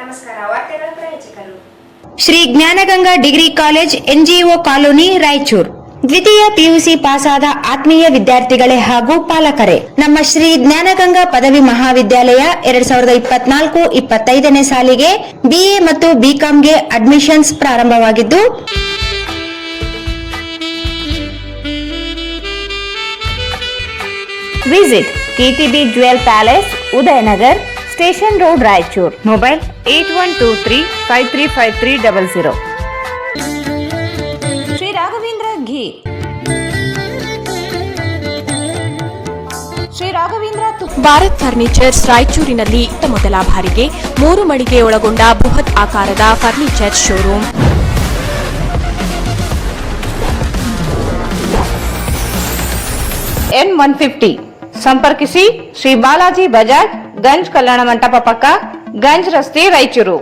ನಮಸ್ಕಾರ. ವಾರ್ತೆಗಳ ಪ್ರಾಯೋಜಕರು Shri Jnanaganga degree college, NGO colony, Raichur. ದ್ವಿತೀಯ PUC ಪಾಸಾದ ಆತ್ಮೀಯ ವಿದ್ಯಾರ್ಥಿಗಳೇ ಹಾಗೂ ಪಾಲಕರೇ, ನಮ್ಮ ಶ್ರೀ ಜ್ಞಾನಗಂಗಾ ಪದವಿ ಮಹಾವಿದ್ಯಾಲಯ 2024-25ನೇ ಸಾಲಿಗೆ BA ಮತ್ತು BComಗೆ ಅಡ್ಮಿಷನ್ಸ್ ಪ್ರಾರಂಭವಾಗಿದ್ದು, visit KTB Jewel Palace, Udayanagar, station road, Raichur. Mobile 8123535300. Shri Raghavendra ghee, Shri Raghavendra Bharat furnitures ರಾಯಚೂರಿನಲ್ಲಿ ಮೊದಲ ಬಾರಿಗೆ 3 ಮಳಿಗೆ ಒಳಗೊಂಡ ಬೃಹತ್ ಆಕಾರದ ಫರ್ನಿಚರ್ ಶೋರೂಮ್. N150 ಸಂಪರ್ಕಿಸಿ. ಶ್ರೀ ಬಾಲಾಜಿ ಬಜಾಜ್, ಗಂಜ್ ಕಲ್ಯಾಣ ಮಂಟಪ ಪಕ್ಕ, ಗಂಜ್ ರಸ್ತೆ, Raichur.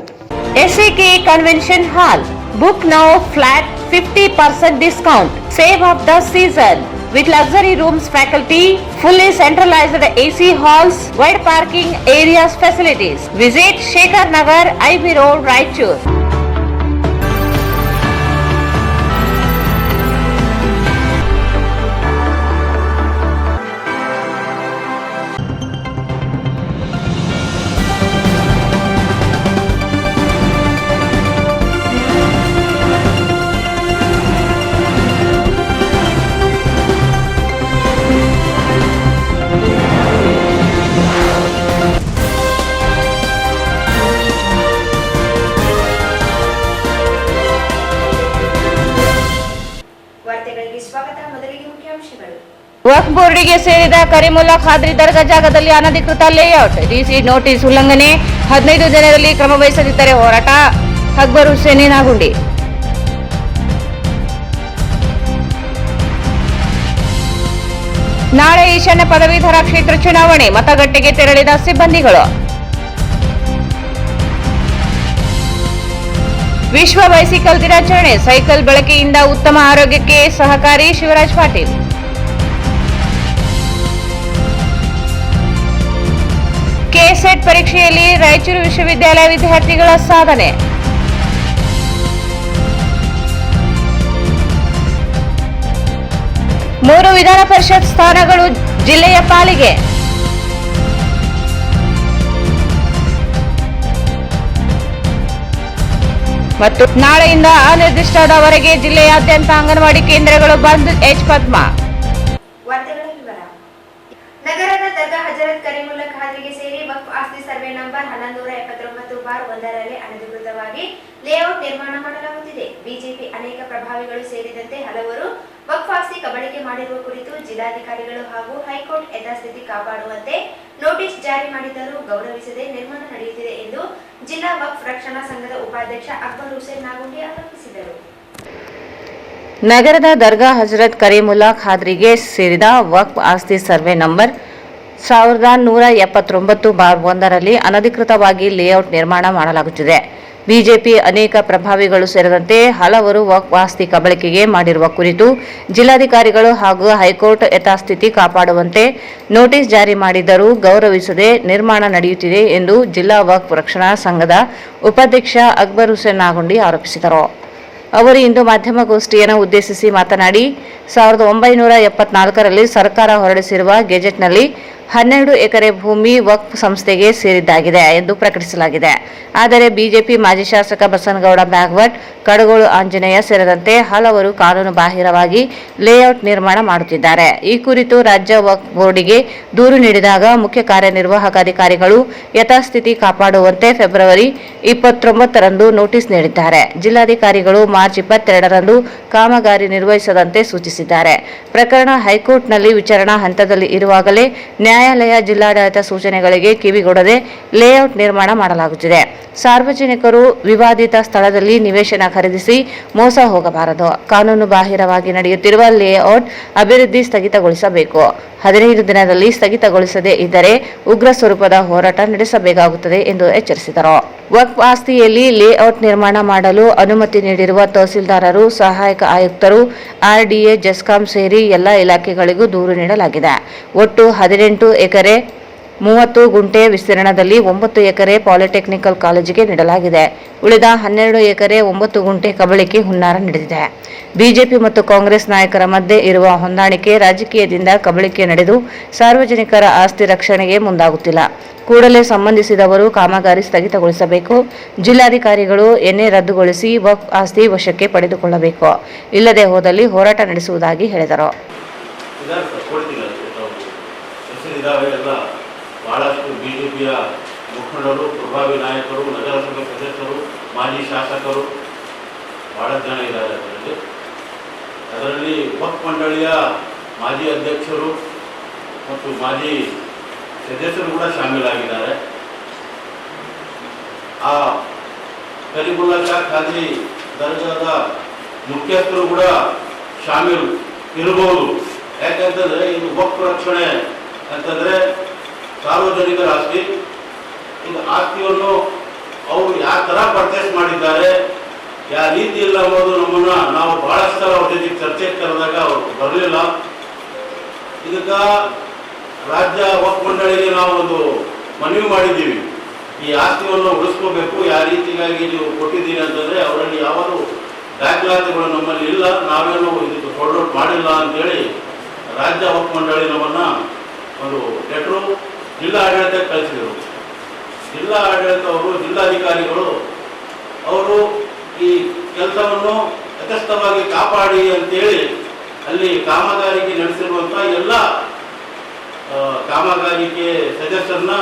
SAK convention hall. Book now flat 50% discount. Save of the season with luxury rooms, faculty, fully centralized AC halls, wide parking areas, facilities. Visit Shekhar Nagar, IB Road, Raichur. ವಕ್ಫ್ ಬೋರ್ಡಿಗೆ ಸೇರಿದ ಕರೀಮುಲ್ಲಾ ಖಾದ್ರಿ ದರ್ಗಾ ಜಾಗದಲ್ಲಿ ಅನಧಿಕೃತ layout, DC notice ಉಲ್ಲಂಘನೆ, 15 ಜನರಲ್ಲಿ ಕ್ರಮ ವಹಿಸದಿದ್ದರೆ ಹೋರಾಟ. ಅಕ್ಬರ್ ಹುಸೇನ್ ನಾಗುಂಡಿ. ನಾಳೆ ಈಶಾನ್ಯ ಪದವೀಧರ ಕ್ಷೇತ್ರ ಚುನಾವಣೆ, ಮತಗಟ್ಟೆಗೆ ತೆರಳಿದ ಸಿಬ್ಬಂದಿಗಳು. ವಿಶ್ವ ಬೈಸಿಕಲ್ ದಿನಾಚರಣೆ, ಸೈಕಲ್ ಬಳಕೆಯಿಂದ ಉತ್ತಮ ಆರೋಗ್ಯಕ್ಕೆ ಸಹಕಾರಿ. ಶಿವರಾಜ್ ಪಾಟೀಲ್. ಕೆಸೆಟ್ ಪರೀಕ್ಷೆಯಲ್ಲಿ ರಾಯಚೂರು ವಿಶ್ವವಿದ್ಯಾಲಯ ವಿದ್ಯಾರ್ಥಿಗಳ ಸಾಧನೆ. ಮೂರು ವಿಧಾನ ಪರಿಷತ್ ಸ್ಥಾನಗಳು ಜಿಲ್ಲೆಯ ಪಾಲಿಗೆ. ಮತ್ತು ನಾಳೆಯಿಂದ ಅನಿರ್ದಿಷ್ಟದವರೆಗೆ ಜಿಲ್ಲೆಯಾದ್ಯಂತ ಅಂಗನವಾಡಿ ಕೇಂದ್ರಗಳು ಬಂದ್. H. ಪದ್ಮಾ. ವಾರ್ತೆಗಳ ವಿವರ. ನಗರದ ದರ್ಗಾ ಹಜರತ್ ಕರೀಮುಲ್ಲಾ ಖಾದ್ರಿಗೆ ಸೇರಿ ವಕ್ಫ್ ಆಸ್ತಿ ಸರ್ವೆ ನಂಬರ್ 1179/1ರಲ್ಲಿ ಅನಧಿಕೃತವಾಗಿ ಲೇಔಟ್ ನಿರ್ಮಾಣ ಮಾಡಲಾಗುತ್ತಿದೆ. ಬಿಜೆಪಿ ಅನೇಕ ಪ್ರಭಾವಿಗಳು ಸೇರಿದಂತೆ ಹಲವರು ವಕ್ಫ್ ಆಸ್ತಿ ಕಬಳಿಕೆ ಮಾಡಿರುವ ಕುರಿತು ಜಿಲ್ಲಾಧಿಕಾರಿಗಳು ಹಾಗೂ ಹೈಕೋರ್ಟ್ ಯಥಾಸ್ಥಿತಿ ಕಾಪಾಡುವಂತೆ ನೋಟಿಸ್ ಜಾರಿ ಮಾಡಿದರೂ ಗೌರವಿಸದೆ ನಿರ್ಮಾಣ ನಡೆಯುತ್ತಿದೆ ಎಂದು ಜಿಲ್ಲಾ ವಕ್ಫ್ ರಕ್ಷಣಾ ಸಂಘದ ಉಪಾಧ್ಯಕ್ಷ ಅಕ್ಬರ್ ಹುಸೇನ್ ನಾಗುಂಡಿ ಆರೋಪಿಸಿದರು. ನಗರದ ದರ್ಗಾ ಹಜರತ್ ಕರೀಮುಲ್ಲಾ ಖಾದ್ರಿಗೆ ಸೇರಿದ ವಕ್ಫ್ ಆಸ್ತಿ ಸರ್ವೆ ನಂಬರ್ 1179/1ರಲ್ಲಿ ಅನಧಿಕೃತವಾಗಿ ಲೇಔಟ್ ನಿರ್ಮಾಣ ಮಾಡಲಾಗುತ್ತಿದೆ. ಬಿಜೆಪಿ ಅನೇಕ ಪ್ರಭಾವಿಗಳು ಸೇರಿದಂತೆ ಹಲವರು ವಕ್ಫ್ ಆಸ್ತಿ ಕಬಳಿಕೆಗೆ ಮಾಡಿರುವ ಕುರಿತು ಜಿಲ್ಲಾಧಿಕಾರಿಗಳು ಹಾಗೂ ಹೈಕೋರ್ಟ್ ಯಥಾಸ್ಥಿತಿ ಕಾಪಾಡುವಂತೆ ನೋಟಿಸ್ ಜಾರಿ ಮಾಡಿದರೂ ಗೌರವಿಸದೆ ನಿರ್ಮಾಣ ನಡೆಯುತ್ತಿದೆ ಎಂದು ಜಿಲ್ಲಾ ವಕ್ಫ್ ರಕ್ಷಣಾ ಸಂಘದ ಉಪಾಧ್ಯಕ್ಷ ಅಕ್ಬರ್ ಹುಸೇನ್ ನಾಗುಂಡಿ ಆರೋಪಿಸಿದರು. ಅವರು ಇಂದು ಮಾಧ್ಯಮಗೋಷ್ಠಿಯನ್ನು ಉದ್ದೇಶಿಸಿ ಮಾತನಾಡಿ, 1974ರಲ್ಲಿ ಸರ್ಕಾರ ಹೊರಡಿಸಿರುವ ಗೆಜೆಟ್ನಲ್ಲಿ 12 ಎಕರೆ ಭೂಮಿ ವಕ್ಫ್ ಸಂಸ್ಥೆಗೆ ಸೇರಿದ್ದಾಗಿದೆ ಎಂದು ಪ್ರಕಟಿಸಲಾಗಿದೆ. ಆದರೆ ಬಿಜೆಪಿ ಮಾಜಿ ಶಾಸಕ ಬಸನಗೌಡ ಬ್ಯಾಗವಟ್, ಕಡಗೋಳು ಆಂಜನೇಯ ಸೇರಿದಂತೆ ಹಲವರು ಕಾನೂನು ಬಾಹಿರವಾಗಿ ಲೇಔಟ್ ನಿರ್ಮಾಣ ಮಾಡುತ್ತಿದ್ದಾರೆ. ಈ ಕುರಿತು ರಾಜ್ಯ ವಕ್ಫ್ ಬೋರ್ಡಿಗೆ ದೂರು ನೀಡಿದಾಗ ಮುಖ್ಯ ಕಾರ್ಯನಿರ್ವಾಹಕ ಅಧಿಕಾರಿಗಳು ಯಥಾಸ್ಥಿತಿ ಕಾಪಾಡುವಂತೆ ಫೆಬ್ರವರಿ 29ರಂದು ನೋಟಿಸ್ ನೀಡಿದ್ದಾರೆ. ಜಿಲ್ಲಾಧಿಕಾರಿಗಳು ಮಾರ್ಚ್ 22ರಂದು ಕಾಮಗಾರಿ ನಿರ್ವಹಿಸದಂತೆ ಸೂಚಿಸಿದ್ದಾರೆ. ಪ್ರಕರಣ ಹೈಕೋರ್ಟ್ನಲ್ಲಿ ವಿಚಾರಣಾ ಹಂತದಲ್ಲಿ ಇರುವಾಗಲೇ ನ್ಯಾಯಾಲಯ ಜಿಲ್ಲಾಡಳಿತ ಸೂಚನೆಗಳಿಗೆ ಕಿವಿಗೊಡದೆ ಲೇಔಟ್ ನಿರ್ಮಾಣ ಮಾಡಲಾಗುತ್ತಿದೆ. ಸಾರ್ವಜನಿಕರು ವಿವಾದಿತ ಸ್ಥಳದಲ್ಲಿ ನಿವೇಶನ ಖರೀದಿಸಿ ಮೋಸ ಹೋಗಬಾರದು. ಕಾನೂನು ಬಾಹಿರವಾಗಿ ನಡೆಯುತ್ತಿರುವ ಲೇಔಟ್ ಅಭಿವೃದ್ಧಿ ಸ್ಥಗಿತಗೊಳಿಸಬೇಕು. 15 ದಿನದಲ್ಲಿ ಸ್ಥಗಿತಗೊಳಿಸದೇ ಇದ್ದರೆ ಉಗ್ರ ಸ್ವರೂಪದ ಹೋರಾಟ ನಡೆಸಬೇಕಾಗುತ್ತದೆ ಎಂದು ಎಚ್ಚರಿಸಿದರು. ವಕ್ಫ್ ಆಸ್ತಿಯಲ್ಲಿ ಲೇಔಟ್ ನಿರ್ಮಾಣ ಮಾಡಲು ಅನುಮತಿ ನೀಡಿರುವ ತಹಸೀಲ್ದಾರರು, ಸಹಾಯಕ ಆಯುಕ್ತರು, RDA, ಜೆಸ್ಕಾಂ ಸೇರಿ ಎಲ್ಲ ಇಲಾಖೆಗಳಿಗೂ ದೂರು ನೀಡಲಾಗಿದೆ. ಒಟ್ಟು 18 ಎಕರೆ 30 ಗುಂಟೆ ವಿಸ್ತೀರ್ಣದಲ್ಲಿ 9 ಎಕರೆ ಪಾಲಿಟೆಕ್ನಿಕಲ್ ಕಾಲೇಜಿಗೆ ನೀಡಲಾಗಿದೆ. ಉಳಿದ 12 ಎಕರೆ 9 ಗುಂಟೆ ಕಬಳಿಕೆ ಹುನ್ನಾರ ನಡೆದಿದೆ. ಬಿಜೆಪಿ ಮತ್ತು ಕಾಂಗ್ರೆಸ್ ನಾಯಕರ ಮಧ್ಯೆ ಇರುವ ಹೊಂದಾಣಿಕೆ ರಾಜಕೀಯದಿಂದ ಕಬಳಿಕೆ ನಡೆದು ಸಾರ್ವಜನಿಕರ ಆಸ್ತಿ ರಕ್ಷಣೆಗೆ ಮುಂದಾಗುತ್ತಿಲ್ಲ. ಕೂಡಲೇ ಸಂಬಂಧಿಸಿದವರು ಕಾಮಗಾರಿ ಸ್ಥಗಿತಗೊಳಿಸಬೇಕು. ಜಿಲ್ಲಾಧಿಕಾರಿಗಳು ಎನ್ಎ ರದ್ದುಗೊಳಿಸಿ ವಕ್ಫ್ ಆಸ್ತಿ ವಶಕ್ಕೆ ಪಡೆದುಕೊಳ್ಳಬೇಕು. ಇಲ್ಲದೆ ಹೋದಲ್ಲಿ ಹೋರಾಟ ನಡೆಸುವುದಾಗಿ ಹೇಳಿದರು. ಬಹಳಷ್ಟು ಬಿಜೆಪಿಯ ಮುಖಂಡರು, ಪ್ರಭಾವಿ ನಾಯಕರು, ನಗರಸಭೆ ಸದಸ್ಯರು, ಮಾಜಿ ಶಾಸಕರು ಬಹಳ ಜನ ಇದ್ದಾರೆ. ಅದರಲ್ಲಿ ವಕ್ಫ್ ಮಂಡಳಿಯ ಮಾಜಿ ಅಧ್ಯಕ್ಷರು ಮತ್ತು ಮಾಜಿ ಸದಸ್ಯರು ಕೂಡ ಶಾಮೀಲಾಗಿದ್ದಾರೆ. ಆ ಕರೀಮುಲ್ಲಾ ಶಾ ಖಾದ್ರಿ ದರ್ಗಾದ ಮುಖ್ಯಸ್ಥರು ಕೂಡ ಶಾಮೀಲು ಇರಬಹುದು. ಯಾಕಂತಂದ್ರೆ ಇದು ವಕ್ಫ್ ರಕ್ಷಣೆ ಅಂತಂದ್ರೆ ಸಾರ್ವಜನಿಕರ ಆಸ್ತಿ. ಇದು ಆಸ್ತಿಯನ್ನು ಅವರು ಯಾವ ತರ ಪರ್ಚೇಸ್ ಮಾಡಿದ್ದಾರೆ, ಯಾವ ರೀತಿ ಇಲ್ಲ ಅನ್ನೋದು ನಮ್ಮನ್ನ ನಾವು ಬಹಳಷ್ಟು ಅವ್ರ ಜೊತೆಗೆ ಚರ್ಚೆಗೆ ಕರೆದಾಗ ಅವರು ಬರಲಿಲ್ಲ. ಇದಕ್ಕ ರಾಜ್ಯ ವಕ್ಫ್ ಮಂಡಳಿಗೆ ನಾವು ಒಂದು ಮನವಿ ಮಾಡಿದ್ದೀವಿ. ಈ ಆಸ್ತಿಯನ್ನು ಉಳಿಸ್ಕೋಬೇಕು, ಯಾವ ರೀತಿಗಾಗಿ ನೀವು ಕೊಟ್ಟಿದ್ದೀರಿ ಅಂತಂದ್ರೆ ಅವರಲ್ಲಿ ಯಾವುದು ದಾಖಲಾತಿಗಳು ನಮ್ಮಲ್ಲಿ ಇಲ್ಲ, ನಾವೇನು ಇದಕ್ಕೆ ಫಾರ್ವರ್ಡ್ ಮಾಡಿಲ್ಲ ಅಂತೇಳಿ ರಾಜ್ಯ ವಕ್ಫ್ ಮಂಡಳಿ ನಮ್ಮನ್ನ ಒಂದು ಲೆಟರು ಜಿಲ್ಲಾ ಆಡಳಿತಕ್ಕೆ ಕಳಿಸಿದರು. ಜಿಲ್ಲಾ ಆಡಳಿತ ಅವರು, ಜಿಲ್ಲಾಧಿಕಾರಿಗಳು ಅವರು ಈ ಕೆಲಸವನ್ನು ಯಥಸ್ಥವಾಗಿ ಕಾಪಾಡಿ ಅಂತೇಳಿ ಅಲ್ಲಿ ಕಾಮಗಾರಿಕೆ ನಡೆಸಿರುವಂತಹ ಎಲ್ಲ ಕಾಮಗಾರಿಕೆ ಸದಸ್ಯರನ್ನ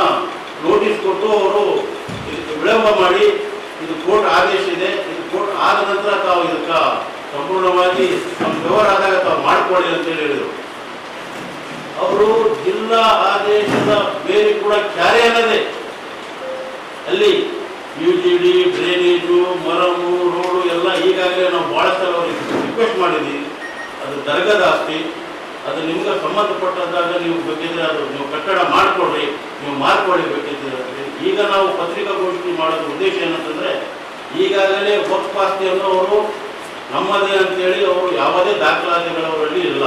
ನೋಟಿಸ್ ಕೊಟ್ಟು ಅವರು ಇದಕ್ಕೆ ವಿಳಂಬ ಮಾಡಿ, ಇದು ಕೋರ್ಟ್ ಆದೇಶ ಇದೆ, ಇದು ಕೋರ್ಟ್ ಆದ ನಂತರ ತಾವು ಇದಕ್ಕೆ ಸಂಪೂರ್ಣವಾಗಿ ನಮ್ಮ ವ್ಯವಹಾರ ಆದಾಗ ತಾವು ಮಾಡಿಕೊಳ್ಳಿ ಅಂತೇಳಿ ಹೇಳಿದರು. ಅವರು ಜಿಲ್ಲಾ ಆದೇಶದ ಮೇಲೆ ಕೂಡ ಕ್ಯಾರೆ ಅನ್ನದೆ ಅಲ್ಲಿ UGD, ಡ್ರೈನೇಜು, ಮರಮು, ರೋಡು ಎಲ್ಲ ಈಗಾಗಲೇ ನಾವು ಬಹಳಷ್ಟು ಅವ್ರಿಗೆ ರಿಕ್ವೆಸ್ಟ್ ಮಾಡಿದ್ದೀವಿ. ಅದು ದರ್ಗಾದ ಆಸ್ತಿ, ಅದು ನಿಮ್ಗೆ ಸಂಬಂಧಪಟ್ಟಂತಾಗ ನೀವು ಬೇಕಿದ್ರೆ ಅದು ನೀವು ಕಟ್ಟಡ ಮಾಡಿಕೊಡ್ರಿ, ನೀವು ಮಾರ್ಕೊಳ್ಳಿ ಬೇಕಿದ್ರೆ. ಈಗ ನಾವು ಪತ್ರಿಕಾಗೋಷ್ಠಿ ಮಾಡೋದ್ರ ಉದ್ದೇಶ ಏನಂತಂದ್ರೆ ಈಗಾಗಲೇ ವಕ್ಫ್ ಆಸ್ತಿಯನ್ನು ಅವರು ನಮ್ಮದೇ ಅಂತೇಳಿ ಅವರು ಯಾವುದೇ ದಾಖಲಾತಿಗಳವರಲ್ಲಿ ಇಲ್ಲ.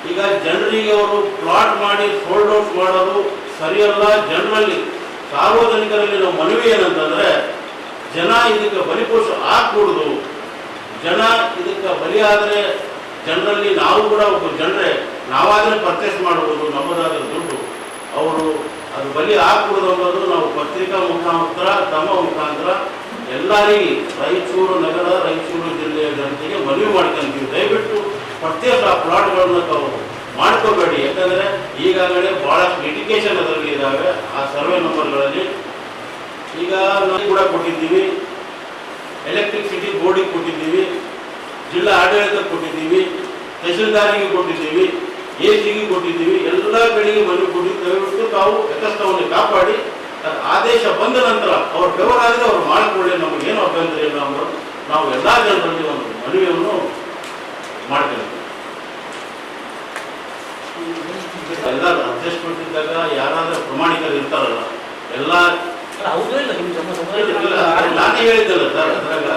ಈಗ ಜನರಿಗೆ ಅವರು ಪ್ಲಾಟ್ ಮಾಡಿ ಸೋಲ್ಡ್ ಔಟ್ ಮಾಡೋದು ಸರಿಯಲ್ಲ. ಜನರಲ್ಲಿ ಸಾರ್ವಜನಿಕರಲ್ಲಿ ನಾವು ಮನವಿ ಏನಂತಂದ್ರೆ ಜನ ಇದಕ್ಕೆ ಬಲಿಪೋಷ ಆಗಕೂಡದು. ಜನ ಇದಕ್ಕೆ ಬಲಿಯಾದರೆ ಜನರಲ್ಲಿ ನಾವು ಕೂಡ ಒಬ್ಬ ಜನರೇ ನಾವಾದರೆ ಪರ್ಚೇಸ್ ಮಾಡಬಹುದು, ನಮ್ಮದಾದ ದುಡ್ಡು. ಅವರು ಅದು ಬಲಿ ಆಗಕೂಡದು ಅನ್ನೋದು ನಾವು ಪತ್ರಿಕಾ ಮುಖಾಂತರ, ತಮ್ಮ ಮುಖಾಂತರ ಎಲ್ಲರಿಗೆ ರಾಯಚೂರು ನಗರ, ರಾಯಚೂರು ಜಿಲ್ಲೆಯ ಜನತೆಗೆ ಮನವಿ ಮಾಡ್ಕೊಂತೀವಿ. ದಯವಿಟ್ಟು ಪರ್ಚೇಸ್ ಆ ಪ್ಲಾಟ್ಗಳನ್ನ ತಾವು ಮಾಡ್ಕೋಬೇಡಿ. ಯಾಕಂದ್ರೆ ಈಗಾಗಲೇ ಬಹಳಷ್ಟು ಲಿಟಿಗೇಷನ್ ಅದರಲ್ಲಿ ಇದ್ದಾವೆ ಆ ಸರ್ವೆ ನಂಬರ್ಗಳಲ್ಲಿ. ಈಗ ನಾವು ಕೂಡ ಕೊಟ್ಟಿದ್ದೀವಿ, ಎಲೆಕ್ಟ್ರಿಸಿಟಿ ಬೋರ್ಡಿಗೆ ಕೊಟ್ಟಿದ್ದೀವಿ, ಜಿಲ್ಲಾ ಆಡಳಿತಕ್ಕೆ ಕೊಟ್ಟಿದ್ದೀವಿ, ತಹಶೀಲ್ದಾರಿಗೆ ಕೊಟ್ಟಿದ್ದೀವಿ, ACಗೆ ಕೊಟ್ಟಿದ್ದೀವಿ, ಎಲ್ಲ ಕಡೆಗೆ ಮನವಿ ಕೊಟ್ಟಿದ್ದೀವಿ. ದಯವಿಟ್ಟು ತಾವು ಯಥಸ್ಥವನ್ನು ಕಾಪಾಡಿ ಆದೇಶ ಬಂದ ನಂತರ ಅವ್ರ ವ್ಯವಹಾರ ಅವ್ರು ಮಾಡಿಕೊಳ್ಳಿ, ನಮಗೇನು ಅಭ್ಯಂತರ ಇಲ್ಲ ಅನ್ನೋದು ನಾವು ಎಲ್ಲ ಜನರಲ್ಲಿ ಒಂದು ಮನವಿಯನ್ನು ಮಾಡ್ತೇವೆ. ಎಲ್ಲ ಅಡ್ಜಸ್ಟ್ಮೆಂಟ್ ಇದ್ದಾಗ ಯಾರಾದ್ರೂ ಪ್ರಮಾಣಿಕರು ಇರ್ತಾರಲ್ಲ ಎಲ್ಲ ನಾನೇ ಹೇಳಿದ್ದಲ್ಲ ಸರ್, ಅದ್ರಾಗ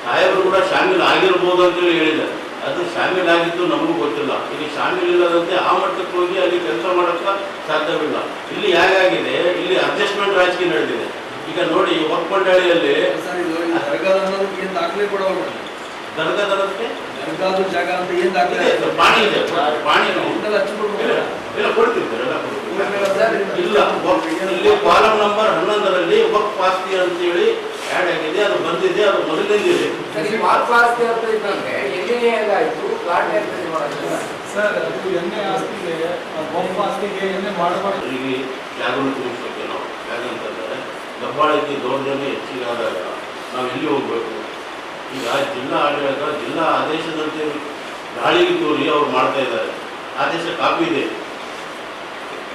ಸಾಹೇಬರು ಕೂಡ ಶಾಮೀಲ್ ಆಗಿರ್ಬೋದು ಅಂತೇಳಿ ಹೇಳಿದ್ದಾರೆ. ಅದು ಶಾಮೀಲ್ ಆಗಿದ್ದು ನಮಗೂ ಗೊತ್ತಿಲ್ಲ. ಇಲ್ಲಿ ಶಾಮೀಲ್ ಇಲ್ಲದಂತೆ ಆ ಮಟ್ಟಕ್ಕೆ ಹೋಗಿ ಅಲ್ಲಿ ಕೆಲಸ ಮಾಡೋಕ್ಕೆ ಸಾಧ್ಯವಿಲ್ಲ. ಇಲ್ಲಿ ಹೇಗಾಗಿದೆ, ಇಲ್ಲಿ ಅಡ್ಜಸ್ಟ್ಮೆಂಟ್ ರಾಜಕೀಯ ನಡೆದಿದೆ. ಈಗ ನೋಡಿ ವಕ್ಫ್ ಮಂಡಳಿಯಲ್ಲಿ ದರ್ಗಾದಕ್ಕೆ ಜಾಗ ಅಂತ ಏನ್ ದಾಖಲೆ ಪಾಣಿ ಇದೆ, ಪಾಣಿ ಎಲ್ಲ ಕೊಡ್ತೀವಿ ಇಲ್ಲ. ಇಲ್ಲಿ ಕಾಲಮ್ ನಂಬರ್ 11ರಲ್ಲಿ ವಕ್ಫ್ ಆಸ್ತಿ ಅಂತೇಳಿ ಆ್ಯಡ್ ಆಗಿದೆ, ಅದು ಬಂದಿದೆ, ಅದು ಮೊದಲಿಂದಿದೆ. ಸರ್ ಅದು ಎಣ್ಣೆ ಆಸ್ತಿಗೆ ವಕ್ಫ್ ಆಸ್ತಿಗೆ ಎಣ್ಣೆ ಮಾಡಬಾರ್ದು. ಈಗ ಜಾಗೃತಿ ಮೂಡಿಸೋಕೆ ನಾವು ಯಾಕಂತಂದ್ರೆ ದಬ್ಬಾಳಿಕೆ ದೌರ್ಜನ್ಯ ಹೆಚ್ಚಿಗೆ ಆದಾಗ ನಾವು ಎಲ್ಲಿ ಹೋಗ್ಬೇಕು? ಈಗ ಜಿಲ್ಲಾ ಆಡಳಿತ ಜಿಲ್ಲಾ ಆದೇಶದಂತೆ ಗಾಳಿಗೆ ತೋರಿ ಅವ್ರು ಮಾಡ್ತಾ ಇದ್ದಾರೆ. ಆದೇಶ ಕಾಪಿ ಇದೆ.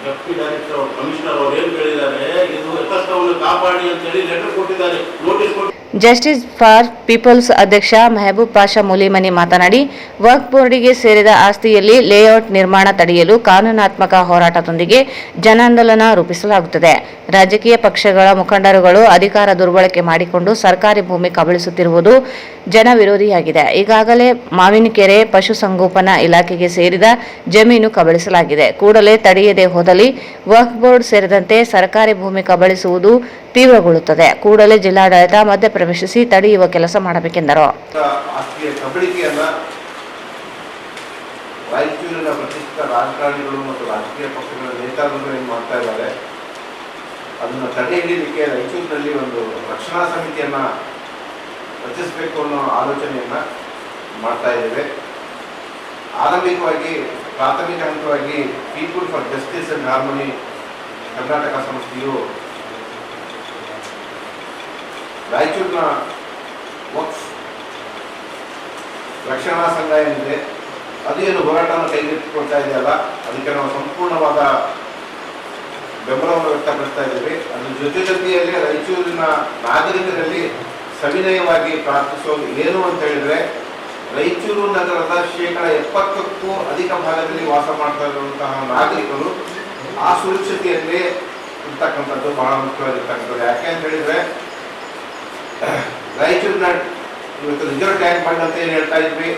ಡೆಪ್ಟಿ ಡೈರೆಕ್ಟರ್ ಅವ್ರು, ಕಮಿಷನರ್ ಅವ್ರು ಏನು ಹೇಳಿದ್ದಾರೆ, ಇದು ಯಥಾಸ್ಥವನ್ನು ಕಾಪಾಡಿ ಅಂತೇಳಿ ಲೆಟರ್ ಕೊಟ್ಟಿದ್ದಾರೆ, ನೋಟಿಸ್ ಕೊಟ್ಟು ಜಸ್ಟಿಸ್ ಫಾರ್ ಪೀಪಲ್ಸ್ ಅಧ್ಯಕ್ಷ ಮೆಹಬೂಬ್ ಪಾಷಾ ಮುಲಿಮನಿ ಮಾತನಾಡಿ, ವಕ್ಫ್ ಬೋರ್ಡಿಗೆ ಸೇರಿದ ಆಸ್ತಿಯಲ್ಲಿ ಲೇಔಟ್ ನಿರ್ಮಾಣ ತಡೆಯಲು ಕಾನೂನಾತ್ಮಕ ಹೋರಾಟದೊಂದಿಗೆ ಜನಾಂದೋಲನ ರೂಪಿಸಲಾಗುತ್ತದೆ. ರಾಜಕೀಯ ಪಕ್ಷಗಳ ಮುಖಂಡರುಗಳು ಅಧಿಕಾರ ದುರ್ಬಳಕೆ ಮಾಡಿಕೊಂಡು ಸರ್ಕಾರಿ ಭೂಮಿ ಕಬಳಿಸುತ್ತಿರುವುದು ಜನವಿರೋಧಿಯಾಗಿದೆ. ಈಗಾಗಲೇ ಮಾವಿನಕೆರೆ ಪಶುಸಂಗೋಪನಾ ಇಲಾಖೆಗೆ ಸೇರಿದ ಜಮೀನು ಕಬಳಿಸಲಾಗಿದೆ. ಕೂಡಲೇ ತಡೆಯದೆ ಹೋದಲ್ಲಿ ವಕ್ಫ್ ಬೋರ್ಡ್ ಸೇರಿದಂತೆ ಸರ್ಕಾರಿ ಭೂಮಿ ಕಬಳಿಸುವುದು ತೀವ್ರಗೊಳ್ಳುತ್ತದೆ. ಕೂಡಲೇ ಜಿಲ್ಲಾಡಳಿತ ಮಧ್ಯಪ್ರವೇಶಿಸಿ ತಡೆಯುವ ಕೆಲಸ ಮಾಡಬೇಕೆಂದರು. ಆಸ್ತಿಯ ಕಬಳಿಕೆಯನ್ನ ರಾಯಚೂರಿನ ಪ್ರತಿಷ್ಠಿತ ರಾಜಕಾರಣಿಗಳು ಮತ್ತು ರಾಜಕೀಯ ಪಕ್ಷಗಳ ನೇತಾರರು ಏನು ಮಾಡ್ತಾ ಇದ್ದಾರೆ, ಅದನ್ನು ತಡೆ ಹಿಡಿಯಲಿಕ್ಕೆ ರಾಯಚೂರಿನಲ್ಲಿ ಒಂದು ರಕ್ಷಣಾ ಸಮಿತಿಯನ್ನ ರಚಿಸಬೇಕು ಅನ್ನೋ ಆಲೋಚನೆಯನ್ನ ಮಾಡ್ತಾ ಇದ್ದೇವೆ. ಆರಂಭಿಕವಾಗಿ ಪ್ರಾಥಮಿಕ ಹಂತವಾಗಿ people for justice and harmony Karnataka ಸಂಸ್ಥೆಯು ರಾಯಚೂರಿನ ವಕ್ಫ್ ರಕ್ಷಣಾ ಸಂಘ ಏನಿದೆ ಅದು ಏನು ಹೋರಾಟವನ್ನು ಕೈಗೆತ್ತಿಕೊಳ್ತಾ ಇದೆಯಲ್ಲ, ಅದಕ್ಕೆ ನಾವು ಸಂಪೂರ್ಣವಾದ ಬೆಂಬಲವನ್ನು ವ್ಯಕ್ತಪಡಿಸ್ತಾ ಇದ್ದೀವಿ. ಅದ್ರ ಜೊತೆಯಲ್ಲಿ ರಾಯಚೂರಿನ ನಾಗರಿಕರಲ್ಲಿ ಸವಿನಯವಾಗಿ ಪ್ರಾರ್ಥಿಸೋದು ಏನು ಅಂತ ಹೇಳಿದ್ರೆ, ರಾಯಚೂರು ನಗರದ 70%ಕ್ಕೂ ಅಧಿಕ ಭಾಗದಲ್ಲಿ ವಾಸ ಮಾಡ್ತಾ ಇರುವಂತಹ ನಾಗರಿಕರು ಆ ಸುರಕ್ಷತೆಯಲ್ಲಿ ಇರ್ತಕ್ಕಂಥದ್ದು ಬಹಳ ಮುಖ್ಯವಾಗಿರ್ತಕ್ಕಂಥದ್ದು. ಯಾಕೆ ಅಂತ ಹೇಳಿದ್ರೆ, ರಾಯಚೂರಿನ ಇವತ್ತು ರಿಸರ್ವ್ ಟ್ಯಾಂಕ್ ಬಂಡ್ ಅಂತ ಏನು ಹೇಳ್ತಾ ಇದ್ವಿ,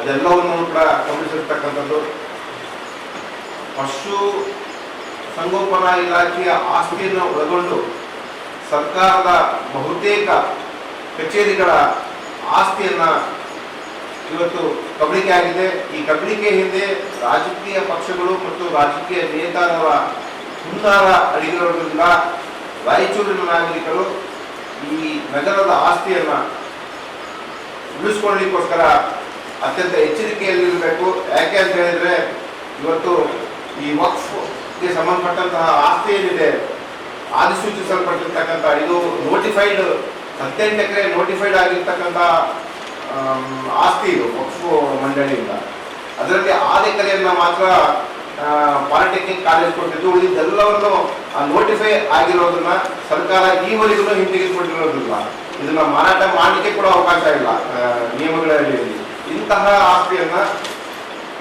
ಅದೆಲ್ಲವನ್ನು ಕೂಡ ಗಮನಿಸಿರ್ತಕ್ಕಂಥದ್ದು. ಪಶು ಸಂಗೋಪನಾ ಇಲಾಖೆಯ ಆಸ್ತಿಯನ್ನು ಒಳಗೊಂಡು ಸರ್ಕಾರದ ಬಹುತೇಕ ಕಚೇರಿಗಳ ಆಸ್ತಿಯನ್ನ ಇವತ್ತು ಕಬಳಿಕೆ ಆಗಿದೆ. ಈ ಕಬಳಿಕೆ ಹಿಂದೆ ರಾಜಕೀಯ ಪಕ್ಷಗಳು ಮತ್ತು ರಾಜಕೀಯ ನೇತಾರರ ಹುನ್ನಾರ ಅಡಗಿರೋದ್ರಿಂದ ರಾಯಚೂರಿನ ನಾಗರಿಕರು ಈ ನಗರದ ಆಸ್ತಿಯನ್ನ ಉಳಿಸ್ಕೊಳ್ಳಿಕ್ಕೋಸ್ಕರ ಅತ್ಯಂತ ಎಚ್ಚರಿಕೆಯಲ್ಲಿರಬೇಕು. ಯಾಕೆ ಅಂತ ಹೇಳಿದ್ರೆ, ಇವತ್ತು ಈ ವಕ್ಫ್ಗೆ ಸಂಬಂಧಪಟ್ಟಂತಹ ಆಸ್ತಿ ಏನಿದೆ, ಅಧಿಸೂಚಿಸಲ್ಪಟ್ಟಿರ್ತಕ್ಕಂಥ ಇದು ನೋಟಿಫೈಡ್ 18 ಎಕರೆ ನೋಟಿಫೈಡ್ ಆಗಿರ್ತಕ್ಕಂಥ ಆಸ್ತಿ ಇದು ವಕ್ಫ್ ಮಂಡಳಿಯಿಂದ. ಅದರಲ್ಲಿ 6 ಎಕರೆಯನ್ನ ಮಾತ್ರ ಪಾಲಿಟೆಕ್ನಿಕ್ ಕಾಲೇಜ್ ಕೊಟ್ಟಿದ್ದು, ಉಳಿದೆಲ್ಲವನ್ನು ನೋಟಿಫೈ ಆಗಿರೋದನ್ನ ಸರ್ಕಾರ ಈವರೆಗೂ ಹಿಂತೆಗೆದುಕೊಂಡಿರೋದಿಲ್ಲ. ಇದನ್ನ ಮಾರಾಟ ಮಾಡಲಿಕ್ಕೆ ಕೂಡ ಅವಕಾಶ ಇಲ್ಲ ನಿಯಮಗಳಲ್ಲಿ. ಇಂತಹ ಆಸ್ತಿಯನ್ನ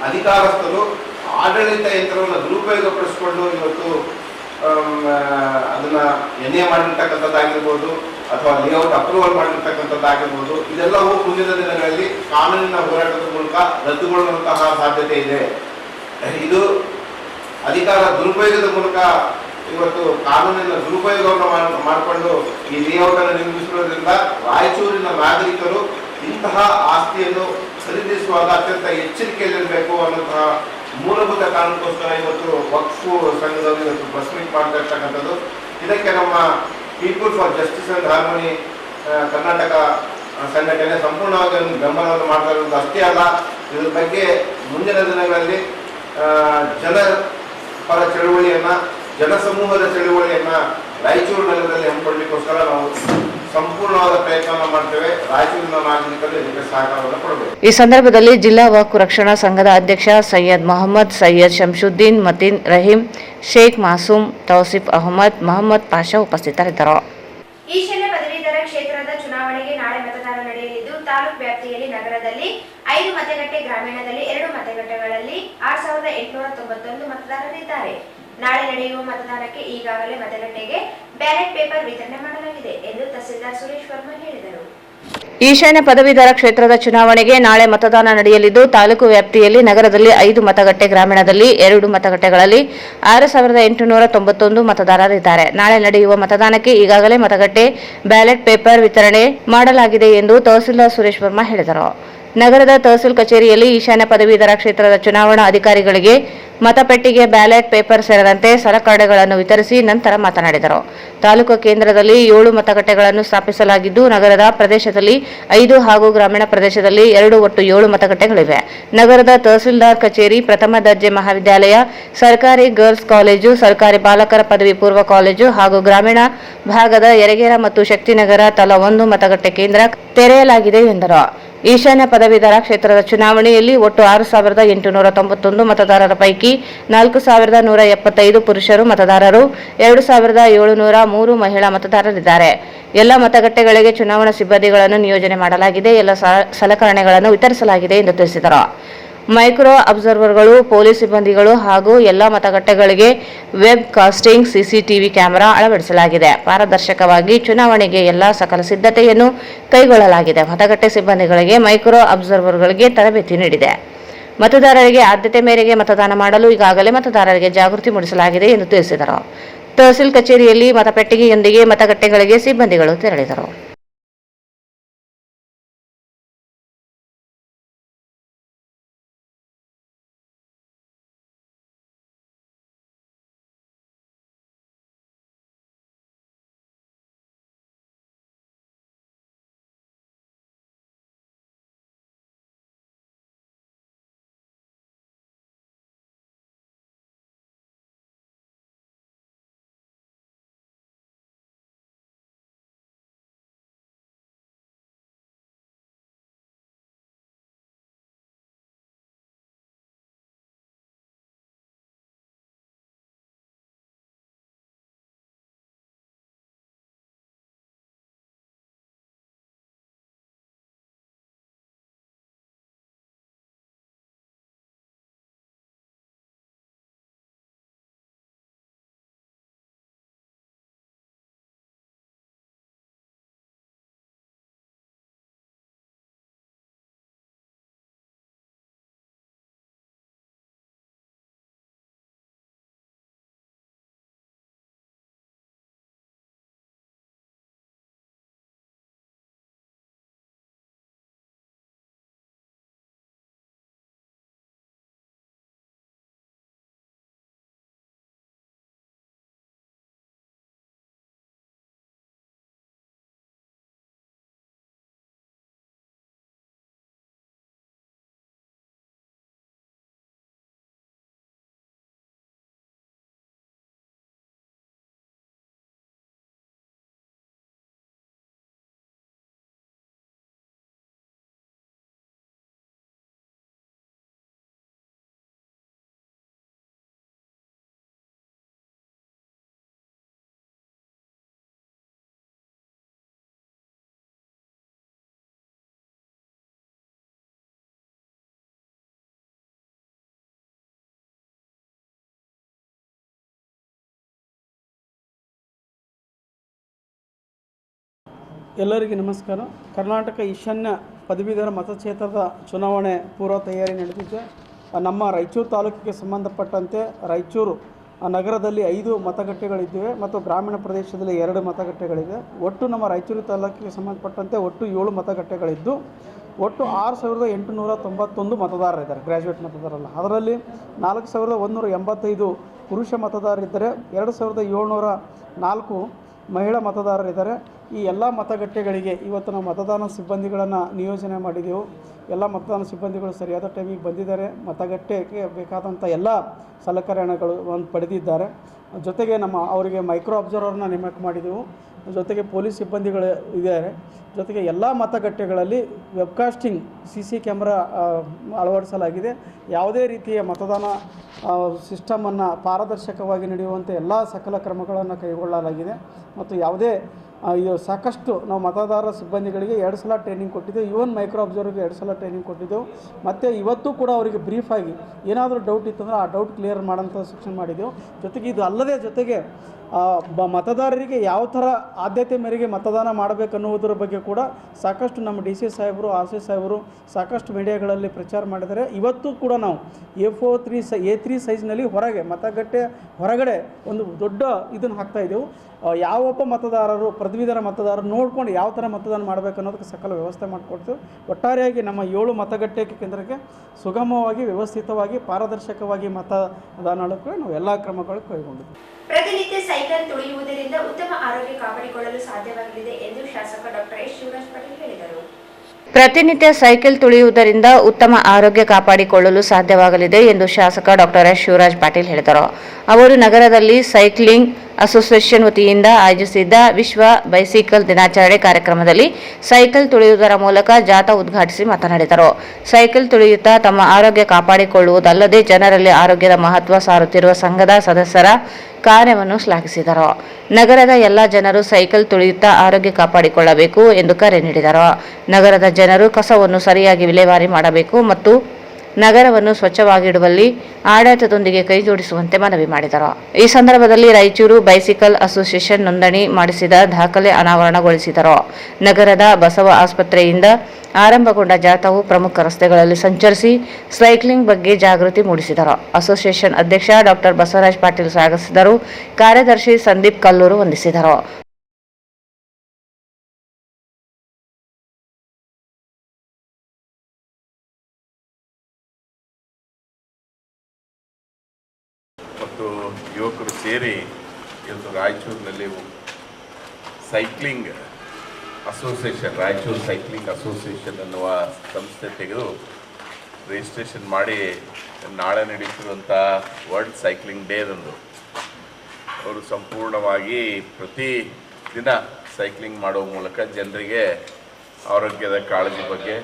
ಅಧಿಕಾರಸ್ಥರು ಆಡಳಿತ ಯಂತ್ರವನ್ನು ದುರುಪಯೋಗಪಡಿಸಿಕೊಂಡು ಇವತ್ತು ಅದನ್ನ ಎನ್ಎ ಮಾಡಿರ್ತಕ್ಕಂಥದ್ದಾಗಿರ್ಬೋದು ಅಥವಾ ಲೇಔಟ್ ಅಪ್ರೂವಲ್ ಮಾಡಿರ್ತಕ್ಕಂಥದ್ದಾಗಿರ್ಬೋದು, ಇದೆಲ್ಲವೂ ಮುಂದಿನ ದಿನಗಳಲ್ಲಿ ಕಾನೂನಿನ ಹೋರಾಟದ ಮೂಲಕ ರದ್ದುಗೊಳ್ಳುವಂತಹ ಸಾಧ್ಯತೆ ಇದೆ. ಇದು ಅಧಿಕಾರ ದುರುಪಯೋಗದ ಮೂಲಕ ಇವತ್ತು ಕಾನೂನಿನ ದುರುಪಯೋಗವನ್ನು ಮಾಡಿಕೊಂಡು ಈ ಲೇಔಟ್ ಅನ್ನು ನಿರ್ಮಿಸಿರೋದ್ರಿಂದ ರಾಯಚೂರಿನ ನಾಗರಿಕರು ಇಂತಹ ಆಸ್ತಿಯನ್ನು ಖರೀದಿಸುವಾಗ ಅತ್ಯಂತ ಎಚ್ಚರಿಕೆಯಲ್ಲಿರಬೇಕು ಅನ್ನುವಂತಹ ಮೂಲಭೂತ ಕಾರಣಕ್ಕೋಸ್ಕರ ಇವತ್ತು ವಕ್ಫ್ ಸಂಘದವರು ಇವತ್ತು ಪ್ರೆಸ್ ಮೀಟ್ ಮಾಡ್ತಾ ಇರ್ತಕ್ಕಂಥದ್ದು. ಇದಕ್ಕೆ ನಮ್ಮ people for justice and harmony Karnataka ಸಂಘಟನೆ ಸಂಪೂರ್ಣವಾಗಿ ಒಂದು ಬೆಂಬಲವನ್ನು ಮಾಡ್ತಾ ಇರೋದು ಅಷ್ಟೇ ಅಲ್ಲ, ಇದ್ರ ಬಗ್ಗೆ ಮುಂದಿನ ದಿನಗಳಲ್ಲಿ ಜನಪರ ಚಳುವಳಿಯನ್ನ, ಜನಸಮೂಹದ ಚಳುವಳಿಯನ್ನ ರಾಯಚೂರು ನಗರದಲ್ಲಿ ಹಮ್ಮಿಕೊಳ್ಳಲಿಕ್ಕೋಸ್ಕರ ನಾವು ಸಂಪೂರ್ಣವಾದ ಪ್ರಯತ್ನ ಮಾಡ್ತೇವೆ. ರಾಯಚೂರಿನ ನಾಗರಿಕರು ಇದಕ್ಕೆ ಸಹಕಾರವನ್ನು ಕೊಡಬೇಕು. ಈ ಸಂದರ್ಭದಲ್ಲಿ ಜಿಲ್ಲಾ ವಕ್ಫ್ ರಕ್ಷಣಾ ಸಂಘದ ಅಧ್ಯಕ್ಷ ಸೈಯದ್ ಮೊಹಮ್ಮದ್, ಸೈಯದ್ ಶಂಶುದ್ದೀನ್, ಮತೀನ್ ರಹೀಂ, ಶೇಖ್ ಮಾಸೂಮ್, ತೌಸಿಫ್ ಅಹಮದ್, ಮೊಹಮ್ಮದ್ ಪಾಷಾ ಉಪಸ್ಥಿತರಿದ್ದರು. ಈಶಾನ್ಯ ಪದವೀಧರ ಕ್ಷೇತ್ರದ ಚುನಾವಣೆಗೆ ನಾಳೆ ಮತದಾನ ನಡೆಯಲಿದ್ದು, ತಾಲೂಕು ವ್ಯಾಪ್ತಿಯಲ್ಲಿ ನಗರದಲ್ಲಿ 5 ಮತಗಟ್ಟೆ, ಗ್ರಾಮೀಣದಲ್ಲಿ 2 ಮತಗಟ್ಟೆಗಳಲ್ಲಿ 6891 ಮತದಾರರಿದ್ದಾರೆ. ನಾಳೆ ನಡೆಯುವ ಮತದಾನಕ್ಕೆ ಈಗಾಗಲೇ ಮತಗಟ್ಟೆಗೆ ಬ್ಯಾಲೆಟ್ ಪೇಪರ್ ವಿತರಣೆ ಮಾಡಲಾಗಿದೆ ಎಂದು ತಹಸೀಲ್ದಾರ್ ಸುರೇಶ್ ವರ್ಮಾ ಹೇಳಿದರು. ಈಶಾನ್ಯ ಪದವೀಧರ ಕ್ಷೇತ್ರದ ಚುನಾವಣೆಗೆ ನಾಳೆ ಮತದಾನ ನಡೆಯಲಿದ್ದು, ತಾಲೂಕು ವ್ಯಾಪ್ತಿಯಲ್ಲಿ ನಗರದಲ್ಲಿ 5 ಮತಗಟ್ಟೆ, ಗ್ರಾಮೀಣದಲ್ಲಿ 2 ಮತಗಟ್ಟೆಗಳಲ್ಲಿ 6891 ಮತದಾರರಿದ್ದಾರೆ. ನಾಳೆ ನಡೆಯುವ ಮತದಾನಕ್ಕೆ ಈಗಾಗಲೇ ಮತಗಟ್ಟೆ ಬ್ಯಾಲೆಟ್ ಪೇಪರ್ ವಿತರಣೆ ಮಾಡಲಾಗಿದೆ ಎಂದು ತಹಸೀಲ್ದಾರ್ ಸುರೇಶ್ ವರ್ಮಾ ಹೇಳಿದರು. ನಗರದ ತಹಸೀಲ್ ಕಚೇರಿಯಲ್ಲಿ ಈಶಾನ್ಯ ಪದವೀಧರ ಕ್ಷೇತ್ರದ ಚುನಾವಣಾ ಅಧಿಕಾರಿಗಳಿಗೆ ಮತಪೆಟ್ಟಿಗೆ, ಬ್ಯಾಲೆಟ್ ಪೇಪರ್ ಸೇರಿದಂತೆ ಸಲಕರಣೆಗಳನ್ನು ವಿತರಿಸಿ ನಂತರ ಮಾತನಾಡಿದರು. ತಾಲೂಕು ಕೇಂದ್ರದಲ್ಲಿ 7 ಮತಗಟ್ಟೆಗಳನ್ನು ಸ್ಥಾಪಿಸಲಾಗಿದ್ದು, ನಗರದ ಪ್ರದೇಶದಲ್ಲಿ 5 ಹಾಗೂ ಗ್ರಾಮೀಣ ಪ್ರದೇಶದಲ್ಲಿ 2 ಒಟ್ಟು 7 ಮತಗಟ್ಟೆಗಳಿವೆ. ನಗರದ ತಹಸೀಲ್ದಾರ್ ಕಚೇರಿ, ಪ್ರಥಮ ದರ್ಜೆ ಮಹಾವಿದ್ಯಾಲಯ, ಸರ್ಕಾರಿ ಗರ್ಲ್ಸ್ ಕಾಲೇಜು, ಸರ್ಕಾರಿ ಬಾಲಕರ ಪದವಿ ಪೂರ್ವ ಕಾಲೇಜು ಹಾಗೂ ಗ್ರಾಮೀಣ ಭಾಗದ ಯರಗೇರ ಮತ್ತು ಶಕ್ತಿನಗರ ತಲಾ 1 ಮತಗಟ್ಟೆ ಕೇಂದ್ರ ತೆರೆಯಲಾಗಿದೆ ಎಂದರು. ಈಶಾನ್ಯ ಪದವೀಧರ ಕ್ಷೇತ್ರದ ಚುನಾವಣೆಯಲ್ಲಿ ಒಟ್ಟು 6,891 ಮತದಾರರ ಪೈಕಿ 4,175 ಪುರುಷರು ಮತದಾರರು, 2,703 ಮಹಿಳಾ ಮತದಾರರಿದ್ದಾರೆ. ಎಲ್ಲ ಮತಗಟ್ಟೆಗಳಿಗೆ ಚುನಾವಣಾ ಸಿಬ್ಬಂದಿಗಳನ್ನು ನಿಯೋಜನೆ ಮಾಡಲಾಗಿದೆ. ಎಲ್ಲ ಸಲಕರಣೆಗಳನ್ನು ವಿತರಿಸಲಾಗಿದೆ ಎಂದು ತಿಳಿಸಿದರು. ಮೈಕ್ರೋ ಅಬ್ಸರ್ವರ್ಗಳು, ಪೊಲೀಸ್ ಸಿಬ್ಬಂದಿಗಳು ಹಾಗೂ ಎಲ್ಲ ಮತಗಟ್ಟೆಗಳಿಗೆ ವೆಬ್ ಕಾಸ್ಟಿಂಗ್, ಸಿಸಿಟಿವಿ ಕ್ಯಾಮೆರಾ ಅಳವಡಿಸಲಾಗಿದೆ. ಪಾರದರ್ಶಕವಾಗಿ ಚುನಾವಣೆಗೆ ಎಲ್ಲ ಸಕಲ ಸಿದ್ಧತೆಯನ್ನು ಕೈಗೊಳ್ಳಲಾಗಿದೆ. ಮತಗಟ್ಟೆ ಸಿಬ್ಬಂದಿಗಳಿಗೆ, ಮೈಕ್ರೋ ಅಬ್ಸರ್ವರ್ಗಳಿಗೆ ತರಬೇತಿ ನೀಡಿದೆ. ಮತದಾರರಿಗೆ ಆದ್ಯತೆ ಮೇರೆಗೆ ಮತದಾನ ಮಾಡಲು ಈಗಾಗಲೇ ಮತದಾರರಿಗೆ ಜಾಗೃತಿ ಮೂಡಿಸಲಾಗಿದೆ ಎಂದು ತಿಳಿಸಿದರು. ತಹಸೀಲ್ ಕಚೇರಿಯಲ್ಲಿ ಮತಪೆಟ್ಟಿಗೆಯೊಂದಿಗೆ ಮತಗಟ್ಟೆಗಳಿಗೆ ಸಿಬ್ಬಂದಿಗಳು ತೆರಳಿದರು. ಎಲ್ಲರಿಗೂ ನಮಸ್ಕಾರ. ಕರ್ನಾಟಕ ಈಶಾನ್ಯ ಪದವೀಧರ ಮತಕ್ಷೇತ್ರದ ಚುನಾವಣೆ ಪೂರ್ವ ತಯಾರಿ ನಡೆದಿದೆ. ನಮ್ಮ ರಾಯಚೂರು ತಾಲೂಕಿಗೆ ಸಂಬಂಧಪಟ್ಟಂತೆ ರಾಯಚೂರು ನಗರದಲ್ಲಿ 5 ಮತಗಟ್ಟೆಗಳಿವೆ ಮತ್ತು ಗ್ರಾಮೀಣ ಪ್ರದೇಶದಲ್ಲಿ 2 ಮತಗಟ್ಟೆಗಳಿವೆ. ಒಟ್ಟು ನಮ್ಮ ರಾಯಚೂರು ತಾಲೂಕಿಗೆ ಸಂಬಂಧಪಟ್ಟಂತೆ ಒಟ್ಟು 7 ಮತಗಟ್ಟೆಗಳಿದ್ದು ಒಟ್ಟು 6,891 ಮತದಾರರಿದ್ದಾರೆ. ಗ್ರ್ಯಾಜುಯೇಟ್ ಮತದಾರರಲ್ಲ. ಅದರಲ್ಲಿ 4,185 ಪುರುಷ ಮತದಾರರಿದ್ದರೆ, 2,704 ಮಹಿಳಾ ಮತದಾರರಿದ್ದಾರೆ. ಈ ಎಲ್ಲ ಮತಗಟ್ಟೆಗಳಿಗೆ ಇವತ್ತು ನಾವು ಮತದಾನ ಸಿಬ್ಬಂದಿಗಳನ್ನು ನಿಯೋಜನೆ ಮಾಡಿದೆವು. ಎಲ್ಲ ಮತದಾನ ಸಿಬ್ಬಂದಿಗಳು ಸರಿಯಾದ ಟೈಮಿಗೆ ಬಂದಿದ್ದಾರೆ. ಮತಗಟ್ಟೆಗೆ ಬೇಕಾದಂಥ ಎಲ್ಲ ಸಲಕರಣೆಗಳು ಪಡೆದಿದ್ದಾರೆ. ಜೊತೆಗೆ ಅವರಿಗೆ ಮೈಕ್ರೋ ಅಬ್ಸರ್ವರ್ನ ನೇಮಕ ಮಾಡಿದೆವು. ಜೊತೆಗೆ ಪೊಲೀಸ್ ಸಿಬ್ಬಂದಿಗಳು ಇದ್ದಾರೆ. ಜೊತೆಗೆ ಎಲ್ಲ ಮತಗಟ್ಟೆಗಳಲ್ಲಿ ವೆಬ್ಕಾಸ್ಟಿಂಗ್ CC ಕ್ಯಾಮ್ರಾ ಅಳವಡಿಸಲಾಗಿದೆ. ಯಾವುದೇ ರೀತಿಯ ಮತದಾನ ಸಿಸ್ಟಮನ್ನು ಪಾರದರ್ಶಕವಾಗಿ ನಡೆಯುವಂತೆ ಎಲ್ಲ ಸಕಲ ಕ್ರಮಗಳನ್ನು ಕೈಗೊಳ್ಳಲಾಗಿದೆ. ಮತ್ತು ಯಾವುದೇ ಸಾಕಷ್ಟು ನಾವು ಮತದಾರ ಸಿಬ್ಬಂದಿಗಳಿಗೆ 2 ಸಲ ಟ್ರೈನಿಂಗ್ ಕೊಟ್ಟಿದ್ದೆವು. ಈವನ್ ಮೈಕ್ರೋ ಅಬ್ಸರ್ವರ್ಗೆ 2 ಸಲ ಟ್ರೈನಿಂಗ್ ಕೊಟ್ಟಿದ್ದೆವು. ಮತ್ತು ಇವತ್ತು ಕೂಡ ಅವರಿಗೆ ಬ್ರೀಫಾಗಿ ಏನಾದರೂ ಡೌಟ್ ಇತ್ತಂದರೆ ಆ ಡೌಟ್ ಕ್ಲಿಯರ್ ಮಾಡೋಂಥ ಶಿಕ್ಷಣ ಮಾಡಿದ್ದೆವು. ಜೊತೆಗೆ ಇದು ಅಲ್ಲದೆ ಜೊತೆಗೆ ಮತದಾರರಿಗೆ ಯಾವ ಥರ ಆದ್ಯತೆ ಮೇರೆಗೆ ಮತದಾನ ಮಾಡಬೇಕನ್ನುವುದರ ಬಗ್ಗೆ ಕೂಡ ಸಾಕಷ್ಟು ನಮ್ಮ DC ಸಾಹೇಬರು, RC ಸಾಹೇಬರು ಸಾಕಷ್ಟು ಮೀಡಿಯಾಗಳಲ್ಲಿ ಪ್ರಚಾರ ಮಾಡಿದ್ದಾರೆ. ಇವತ್ತು ಕೂಡ ನಾವು A3 ಸೈಜ್ನಲ್ಲಿ ಹೊರಗೆ ಮತಗಟ್ಟೆ ಹೊರಗಡೆ ಒಂದು ದೊಡ್ಡ ಇದನ್ನು ಹಾಕ್ತಾಯಿದ್ದೆವು. ಯಾವೊಬ್ಬ ಮತದಾರರು ಪದವೀಧರ ಮತದಾರರು ನೋಡ್ಕೊಂಡು ಯಾವ ಥರ ಮತದಾನ ಮಾಡಬೇಕು ಅನ್ನೋದಕ್ಕೆ ಸಕಲ ವ್ಯವಸ್ಥೆ ಮಾಡಿಕೊಡ್ತೀವಿ. ಒಟ್ಟಾರೆಯಾಗಿ ನಮ್ಮ 7 ಮತಗಟ್ಟೆ ಕೇಂದ್ರಕ್ಕೆ ಸುಗಮವಾಗಿ, ವ್ಯವಸ್ಥಿತವಾಗಿ, ಪಾರದರ್ಶಕವಾಗಿ ಮತದಾನ ಮಾಡೋಕ್ಕೆ ನಾವು ಎಲ್ಲ ಕ್ರಮಗಳು ಕೈಗೊಂಡಿದ್ದೀವಿ. ಪ್ರತಿನಿತ್ಯ ಸೈಕಲ್ ತುಳಿಯುವುದರಿಂದ ಉತ್ತಮ ಆರೋಗ್ಯ ಕಾಪಾಡಿಕೊಳ್ಳಲು ಸಾಧ್ಯವಾಗಲಿದೆ ಎಂದು ಶಾಸಕ ಡಾಕ್ಟರ್ ಎಸ್ ಶಿವರಾಜ್ ಪಾಟೀಲ್ ಹೇಳಿದರು. ಪ್ರತಿನಿತ್ಯ ಸೈಕಲ್ ತುಳಿಯುವುದರಿಂದ ಉತ್ತಮ ಆರೋಗ್ಯ ಕಾಪಾಡಿಕೊಳ್ಳಲು ಸಾಧ್ಯವಾಗಲಿದೆ ಎಂದು ಶಾಸಕ ಡಾಕ್ಟರ್ ಎಸ್ ಶಿವರಾಜ್ ಪಾಟೀಲ್ ಹೇಳಿದರು. ಅವರು ನಗರದಲ್ಲಿ ಸೈಕ್ಲಿಂಗ್ ಅಸೋಸಿಯೇಷನ್ ವತಿಯಿಂದ ಆಯೋಜಿಸಿದ್ದ ವಿಶ್ವ ಬೈಸಿಕಲ್ ದಿನಾಚರಣೆ ಕಾರ್ಯಕ್ರಮದಲ್ಲಿ ಸೈಕಲ್ ತುಳಿಯುವುದರ ಮೂಲಕ ಜಾಥಾ ಉದ್ಘಾಟಿಸಿ ಮಾತನಾಡಿದರು. ಸೈಕಲ್ ತುಳಿಯುತ್ತಾ ತಮ್ಮ ಆರೋಗ್ಯ ಕಾಪಾಡಿಕೊಳ್ಳುವುದಲ್ಲದೆ ಜನರಲ್ಲಿ ಆರೋಗ್ಯದ ಮಹತ್ವ ಸಾರುತ್ತಿರುವ ಸಂಘದ ಸದಸ್ಯರ ಕಾರ್ಯವನ್ನು ಶ್ಲಾಘಿಸಿದರು. ನಗರದ ಎಲ್ಲ ಜನರು ಸೈಕಲ್ ತುಳಿಯುತ್ತಾ ಆರೋಗ್ಯ ಕಾಪಾಡಿಕೊಳ್ಳಬೇಕು ಎಂದು ಕರೆ ನೀಡಿದರು. ನಗರದ ಜನರು ಕಸವನ್ನು ಸರಿಯಾಗಿ ವಿಲೇವಾರಿ ಮಾಡಬೇಕು ಮತ್ತು ನಗರವನ್ನು ಸ್ವಚ್ಛವಾಗಿಡುವಲ್ಲಿ ಆಡಳಿತದೊಂದಿಗೆ ಕೈಜೋಡಿಸುವಂತೆ ಮನವಿ ಮಾಡಿದರು. ಈ ಸಂದರ್ಭದಲ್ಲಿ ರಾಯಚೂರು ಬೈಸಿಕಲ್ ಅಸೋಸಿಯೇಷನ್ ನೋಂದಣಿ ಮಾಡಿಸಿದ ದಾಖಲೆ ಅನಾವರಣಗೊಳಿಸಿದರು. ನಗರದ ಬಸವ ಆಸ್ಪತ್ರೆಯಿಂದ ಆರಂಭಗೊಂಡ ಜಾಥಾವು ಪ್ರಮುಖ ರಸ್ತೆಗಳಲ್ಲಿ ಸಂಚರಿಸಿ ಸೈಕ್ಲಿಂಗ್ ಬಗ್ಗೆ ಜಾಗೃತಿ ಮೂಡಿಸಿದರು. ಅಸೋಸಿಯೇಷನ್ ಅಧ್ಯಕ್ಷ ಡಾಕ್ಟರ್ ಬಸವರಾಜ್ ಪಾಟೀಲ್ ಸ್ವಾಗತಿಸಿದರು. ಕಾರ್ಯದರ್ಶಿ ಸಂದೀಪ್ ಕಲ್ಲೂರು ವಂದಿಸಿದರು. ಮತ್ತು ಯುವಕರು ಸೇರಿ ಇವತ್ತು ರಾಯಚೂರಿನಲ್ಲಿ cycling association, Raichur cycling association ಅನ್ನುವ ಸಂಸ್ಥೆ ತೆಗೆದು ರಿಜಿಸ್ಟ್ರೇಷನ್ ಮಾಡಿ ನಾಳೆ ನಡೀತಿರುವಂಥ ವರ್ಲ್ಡ್ ಸೈಕ್ಲಿಂಗ್ ಡೇದಂದು ಅವರು ಸಂಪೂರ್ಣವಾಗಿ ಪ್ರತಿ ದಿನ ಸೈಕ್ಲಿಂಗ್ ಮಾಡುವ ಮೂಲಕ ಜನರಿಗೆ ಆರೋಗ್ಯದ ಕಾಳಜಿ ಬಗ್ಗೆ,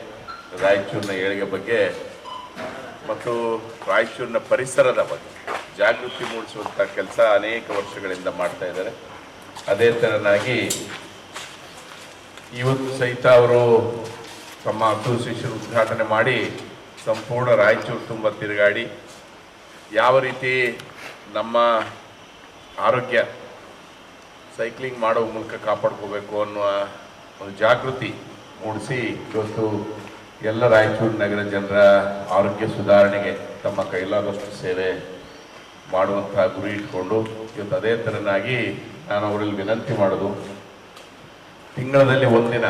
ರಾಯಚೂರಿನ ಏಳಿಗೆ ಬಗ್ಗೆ ಮತ್ತು ರಾಯಚೂರಿನ ಪರಿಸರದ ಬಗ್ಗೆ ಜಾಗೃತಿ ಮೂಡಿಸುವಂಥ ಕೆಲಸ ಅನೇಕ ವರ್ಷಗಳಿಂದ ಮಾಡ್ತಾ ಇದ್ದಾರೆ. ಅದೇ ಥರನಾಗಿ ಇವತ್ತು ಸಹಿತ ಅವರು ತಮ್ಮ ಅಸೋಸಿಯೇಷನ್ ಉದ್ಘಾಟನೆ ಮಾಡಿ ಸಂಪೂರ್ಣ ರಾಯಚೂರು ತುಂಬ ತಿರುಗಾಡಿ ಯಾವ ರೀತಿ ನಮ್ಮ ಆರೋಗ್ಯ ಸೈಕ್ಲಿಂಗ್ ಮಾಡೋ ಮೂಲಕ ಕಾಪಾಡ್ಕೋಬೇಕು ಅನ್ನುವ ಒಂದು ಜಾಗೃತಿ ಮೂಡಿಸಿ ಇವತ್ತು ಎಲ್ಲ ರಾಯಚೂರು ನಗರ ಜನರ ಆರೋಗ್ಯ ಸುಧಾರಣೆಗೆ ತಮ್ಮ ಕೈಲಾದಷ್ಟು ಸೇವೆ ಮಾಡುವಂತಹ ಗುರಿ ಇಟ್ಕೊಂಡು ಇವತ್ತು ಅದೇ ಥರನಾಗಿ ನಾನು ಅವರಲ್ಲಿ ವಿನಂತಿ ಮಾಡೋದು, ತಿಂಗಳಲ್ಲಿ ಒಂದಿನ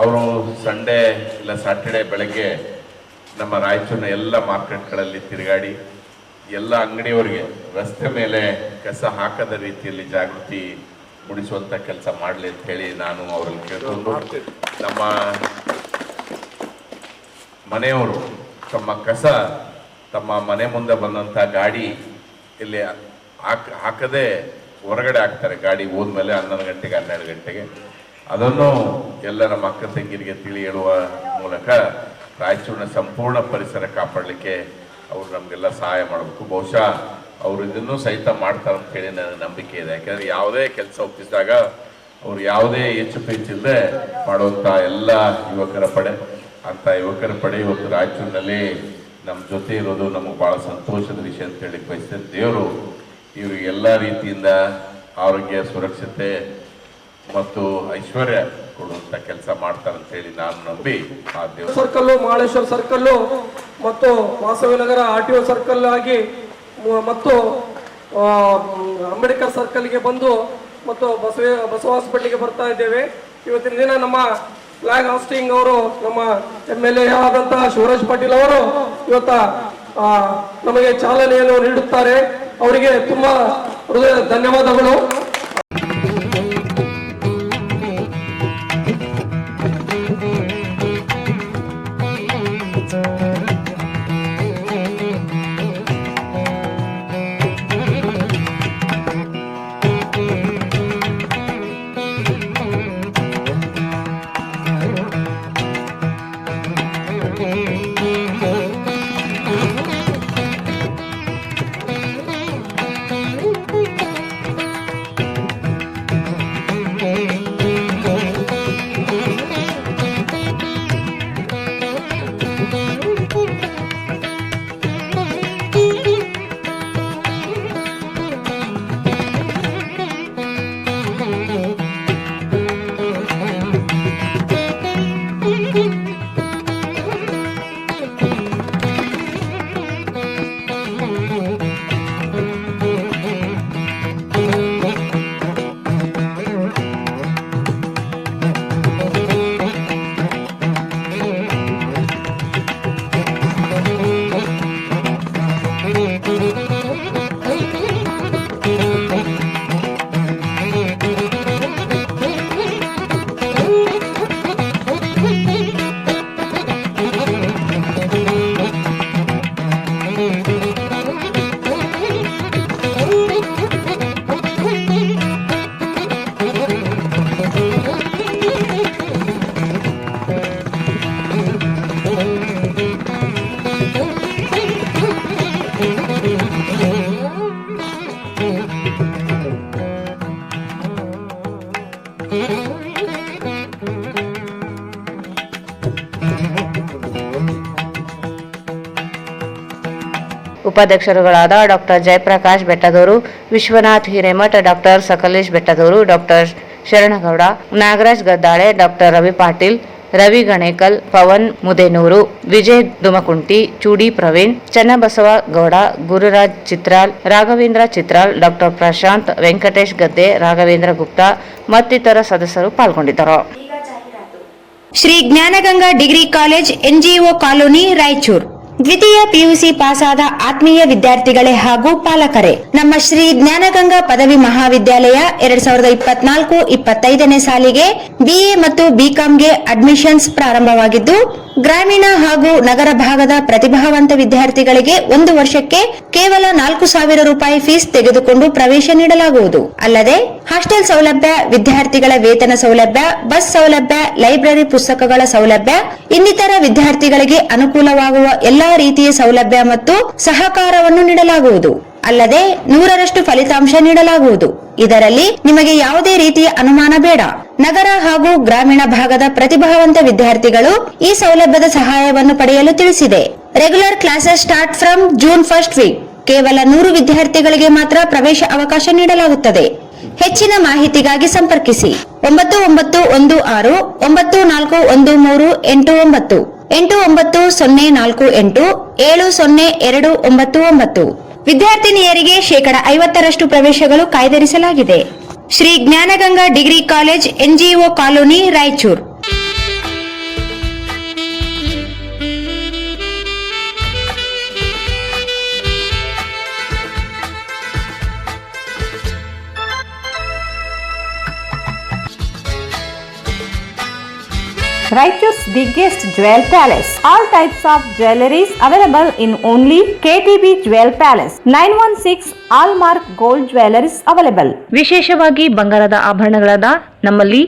ಅವರು ಸಂಡೇ ಇಲ್ಲ ಸ್ಯಾಟರ್ಡೇ ಬೆಳಗ್ಗೆ ನಮ್ಮ ರಾಯಚೂರಿನ ಎಲ್ಲ ಮಾರ್ಕೆಟ್ಗಳಲ್ಲಿ ತಿರುಗಾಡಿ ಎಲ್ಲ ಅಂಗಡಿಯವರಿಗೆ ರಸ್ತೆ ಮೇಲೆ ಕಸ ಹಾಕದ ರೀತಿಯಲ್ಲಿ ಜಾಗೃತಿ ಮೂಡಿಸುವಂಥ ಕೆಲಸ ಮಾಡಲಿ ಅಂತ ಹೇಳಿ ನಾನು ಅವರಲ್ಲಿ ಕೇಳಿಕೊಂಡು, ನಮ್ಮ ಮನೆಯವರು ತಮ್ಮ ಕಸ ತಮ್ಮ ಮನೆ ಮುಂದೆ ಬಂದಂಥ ಗಾಡಿ ಇಲ್ಲಿ ಹಾಕದೆ ಹೊರಗಡೆ ಹಾಕ್ತಾರೆ. ಗಾಡಿ ಹೋದ್ಮೇಲೆ 11 ಗಂಟೆಗೆ 12 ಗಂಟೆಗೆ ಅದನ್ನು ಎಲ್ಲ ನಮ್ಮ ಅಕ್ಕ ತಂಗಿರಿಗೆ ತಿಳಿ ಹೇಳುವ ಮೂಲಕ ರಾಯಚೂರಿನ ಸಂಪೂರ್ಣ ಪರಿಸರ ಕಾಪಾಡಲಿಕ್ಕೆ ಅವರು ನಮಗೆಲ್ಲ ಸಹಾಯ ಮಾಡಬೇಕು. ಬಹುಶಃ ಅವರು ಇದನ್ನು ಸಹಿತ ಮಾಡ್ತಾರೆ ಅಂತ ಹೇಳಿ ನನ್ನ ನಂಬಿಕೆ ಇದೆ. ಯಾಕೆಂದರೆ ಯಾವುದೇ ಕೆಲಸ ಒಪ್ಪಿಸಿದಾಗ ಅವರು ಯಾವುದೇ ಹೆಚ್ಚು ಇಲ್ಲದೆ ಮಾಡುವಂಥ ಎಲ್ಲ ಯುವಕರ ಪಡೆ ಇವತ್ತು ರಾಯಚೂರಿನಲ್ಲಿ ನಮ್ಮ ಜೊತೆ ಇರೋದು ನಮಗೆ ಭಾಳ ಸಂತೋಷದ ವಿಷಯ ಅಂತ ಹೇಳಿ ಬಯಸ್ತೇನೆ. ದೇವರು ಇವ್ರಿಗೆ ಎಲ್ಲ ರೀತಿಯಿಂದ ಆರೋಗ್ಯ, ಸುರಕ್ಷತೆ ಮತ್ತು ಐಶ್ವರ್ಯ ಕೊಡುವಂಥ ಕೆಲಸ ಮಾಡ್ತಾರೆ ಅಂತ ಹೇಳಿ ನಾನು ನಂಬಿ ಆ ದೇವರು ಸರ್ಕಲ್ಲು, ಮಹಾಳೇಶ್ವರ ಸರ್ಕಲ್ಲು ಮತ್ತು ವಾಸವಿನಗರ RTO ಸರ್ಕಲ್ ಆಗಿ ಮತ್ತು ಅಂಬೇಡ್ಕರ್ ಸರ್ಕಲ್ಗೆ ಬಂದು ಮತ್ತು ಬಸವ ಹಾಸ್ಪಿಟ್ಲಿಗೆ ಬರ್ತಾ ಇದ್ದೇವೆ. ಇವತ್ತಿನ ದಿನ ನಮ್ಮ ಫ್ಲಾಗ್ ಹಾಸ್ಟಿಂಗ್ ಅವರು, ನಮ್ಮ MLA ಆದಂತಹ ಶಿವರಾಜ್ ಪಾಟೀಲ್ ಅವರು ಇವತ್ತ ನಮಗೆ ಚಾಲನೆಯನ್ನು ನೀಡುತ್ತಾರೆ. ಅವರಿಗೆ ತುಂಬಾ ಹೃದಯ ಧನ್ಯವಾದಗಳು. ಉಪಾಧ್ಯಕ್ಷರುಗಳಾದ doctor Jayaprakash Bettadur, Vishwanath Hiremath, doctor Sakalesh Bettadur, doctor Sharanagouda, Nagaraj ಗದ್ದಾಳೆ, doctor Ravi Patil, Ravi Ganekal, Pavan Mudenur, Vijay ದುಮಕುಂಟಿ, ಚೂಡಿ ಪ್ರವೀಣ್, ಚನ್ನಬಸವ ಗೌಡ, ಗುರುರಾಜ್ ಚಿತ್ರಾಲ್, ರಾಘವೇಂದ್ರ ಚಿತ್ರಾಲ್, ಡಾಕ್ಟರ್ ಪ್ರಶಾಂತ್, ವೆಂಕಟೇಶ್ ಗದ್ದೆ, ರಾಘವೇಂದ್ರ ಗುಪ್ತಾ ಮತ್ತಿತರ ಸದಸ್ಯರು ಪಾಲ್ಗೊಂಡಿದ್ದರು. ಈಗ ಜಾಹೀರಾತು. Shri Jnanaganga degree college NGO colony Raichur. ದ್ವಿತೀಯ PUC ಪಾಸಾದ ಆತ್ಮೀಯ ವಿದ್ಯಾರ್ಥಿಗಳೇ ಹಾಗೂ ಪಾಲಕರೇ, ನಮ್ಮ ಶ್ರೀ ಜ್ಞಾನಗಂಗಾ ಪದವಿ ಮಹಾವಿದ್ಯಾಲಯ 2024-25ನೇ ಸಾಲಿಗೆ BA ಮತ್ತು BComಗೆ ಅಡ್ಮಿಷನ್ಸ್ ಪ್ರಾರಂಭವಾಗಿದ್ದು, ಗ್ರಾಮೀಣ ಹಾಗೂ ನಗರ ಭಾಗದ ಪ್ರತಿಭಾವಂತ ವಿದ್ಯಾರ್ಥಿಗಳಿಗೆ 1 ವರ್ಷಕ್ಕೆ ಕೇವಲ 4,000 ರೂಪಾಯಿ ಫೀಸ್ ತೆಗೆದುಕೊಂಡು ಪ್ರವೇಶ ನೀಡಲಾಗುವುದು. ಅಲ್ಲದೆ ಹಾಸ್ಟೆಲ್ ಸೌಲಭ್ಯ, ವಿದ್ಯಾರ್ಥಿಗಳ ವೇತನ ಸೌಲಭ್ಯ, ಬಸ್ ಸೌಲಭ್ಯ, ಲೈಬ್ರರಿ ಪುಸ್ತಕಗಳ ಸೌಲಭ್ಯ, ಇನ್ನಿತರ ವಿದ್ಯಾರ್ಥಿಗಳಿಗೆ ಅನುಕೂಲವಾಗುವ ಎಲ್ಲಾ ರೀತಿಯ ಸೌಲಭ್ಯ ಮತ್ತು ಸಹಕಾರವನ್ನು ನೀಡಲಾಗುವುದು. ಅಲ್ಲದೆ 100ರಷ್ಟು ಫಲಿತಾಂಶ ನೀಡಲಾಗುವುದು. ಇದರಲ್ಲಿ ನಿಮಗೆ ಯಾವುದೇ ರೀತಿಯ ಅನುಮಾನ ಬೇಡ. ನಗರ ಹಾಗೂ ಗ್ರಾಮೀಣ ಭಾಗದ ಪ್ರತಿಭಾವಂತ ವಿದ್ಯಾರ್ಥಿಗಳು ಈ ಸೌಲಭ್ಯದ ಸಹಾಯವನ್ನು ಪಡೆಯಲು ತಿಳಿಸಿದೆ. Regular classes start from June 1st week. ಕೇವಲ 100 ವಿದ್ಯಾರ್ಥಿಗಳಿಗೆ ಮಾತ್ರ ಪ್ರವೇಶ ಅವಕಾಶ ನೀಡಲಾಗುತ್ತದೆ. ಹೆಚ್ಚಿನ ಮಾಹಿತಿಗಾಗಿ ಸಂಪರ್ಕಿಸಿ 9916 941389 8904 700299. ವಿದ್ಯಾರ್ಥಿನಿಯರಿಗೆ 50% ಪ್ರವೇಶಗಳು ಕಾಯ್ದಿರಿಸಲಾಗಿದೆ. Shri Jnanaganga degree college NGO colony Raichur. Raichur's biggest jewel palace. All types of jewelries available in only KTB Jewel Palace. 916 Allmark Gold Jewelries available. ವಿಶೇಷವಾಗಿ ಬಂಗಾರದ ಆಭರಣಗಳಾದ ನಮ್ಮಲ್ಲಿ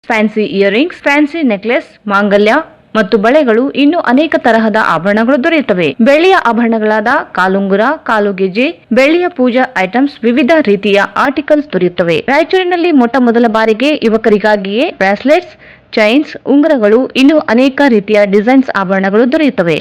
ಫ್ಯಾನ್ಸಿ ಇಯರಿಂಗ್ಸ್, ಫ್ಯಾನ್ಸಿ ನೆಕ್ಲೆಸ್, ಮಾಂಗಲ್ಯ ಮತ್ತು ಬಳೆಗಳು ಇನ್ನೂ ಅನೇಕ ತರಹದ ಆಭರಣಗಳು ದೊರೆಯುತ್ತವೆ. ಬೆಳ್ಳಿಯ ಆಭರಣಗಳಾದ ಕಾಲುಂಗುರ, ಕಾಲುಗೆಜೆ, ಬೆಳ್ಳಿಯ ಪೂಜಾ ಐಟಮ್ಸ್, ವಿವಿಧ ರೀತಿಯ ಆರ್ಟಿಕಲ್ಸ್ ದೊರೆಯುತ್ತವೆ. ರಾಯಚೂರಿನಲ್ಲಿ ಮೊಟ್ಟ ಮೊದಲ ಬಾರಿಗೆ ಯುವಕರಿಗಾಗಿಯೇ ಬ್ರಾಸ್ಲೆಟ್ಸ್, ಚೈನ್ಸ್, ಉಂಗುರಗಳು, ಇನ್ನೂ ಅನೇಕ ರೀತಿಯ ಡಿಸೈನ್ಸ್ ಆಭರಣಗಳು ದೊರೆಯುತ್ತವೆ.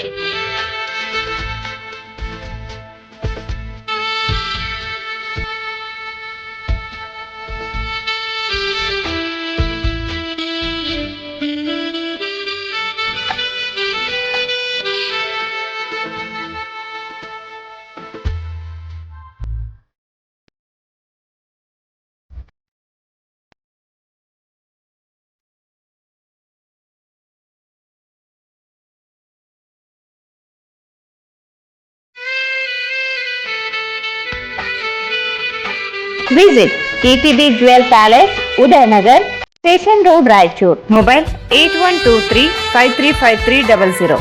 Visit KTB Jewel Palace, Udayanagar, Station Road, Raichur. Mobile 8123-535300.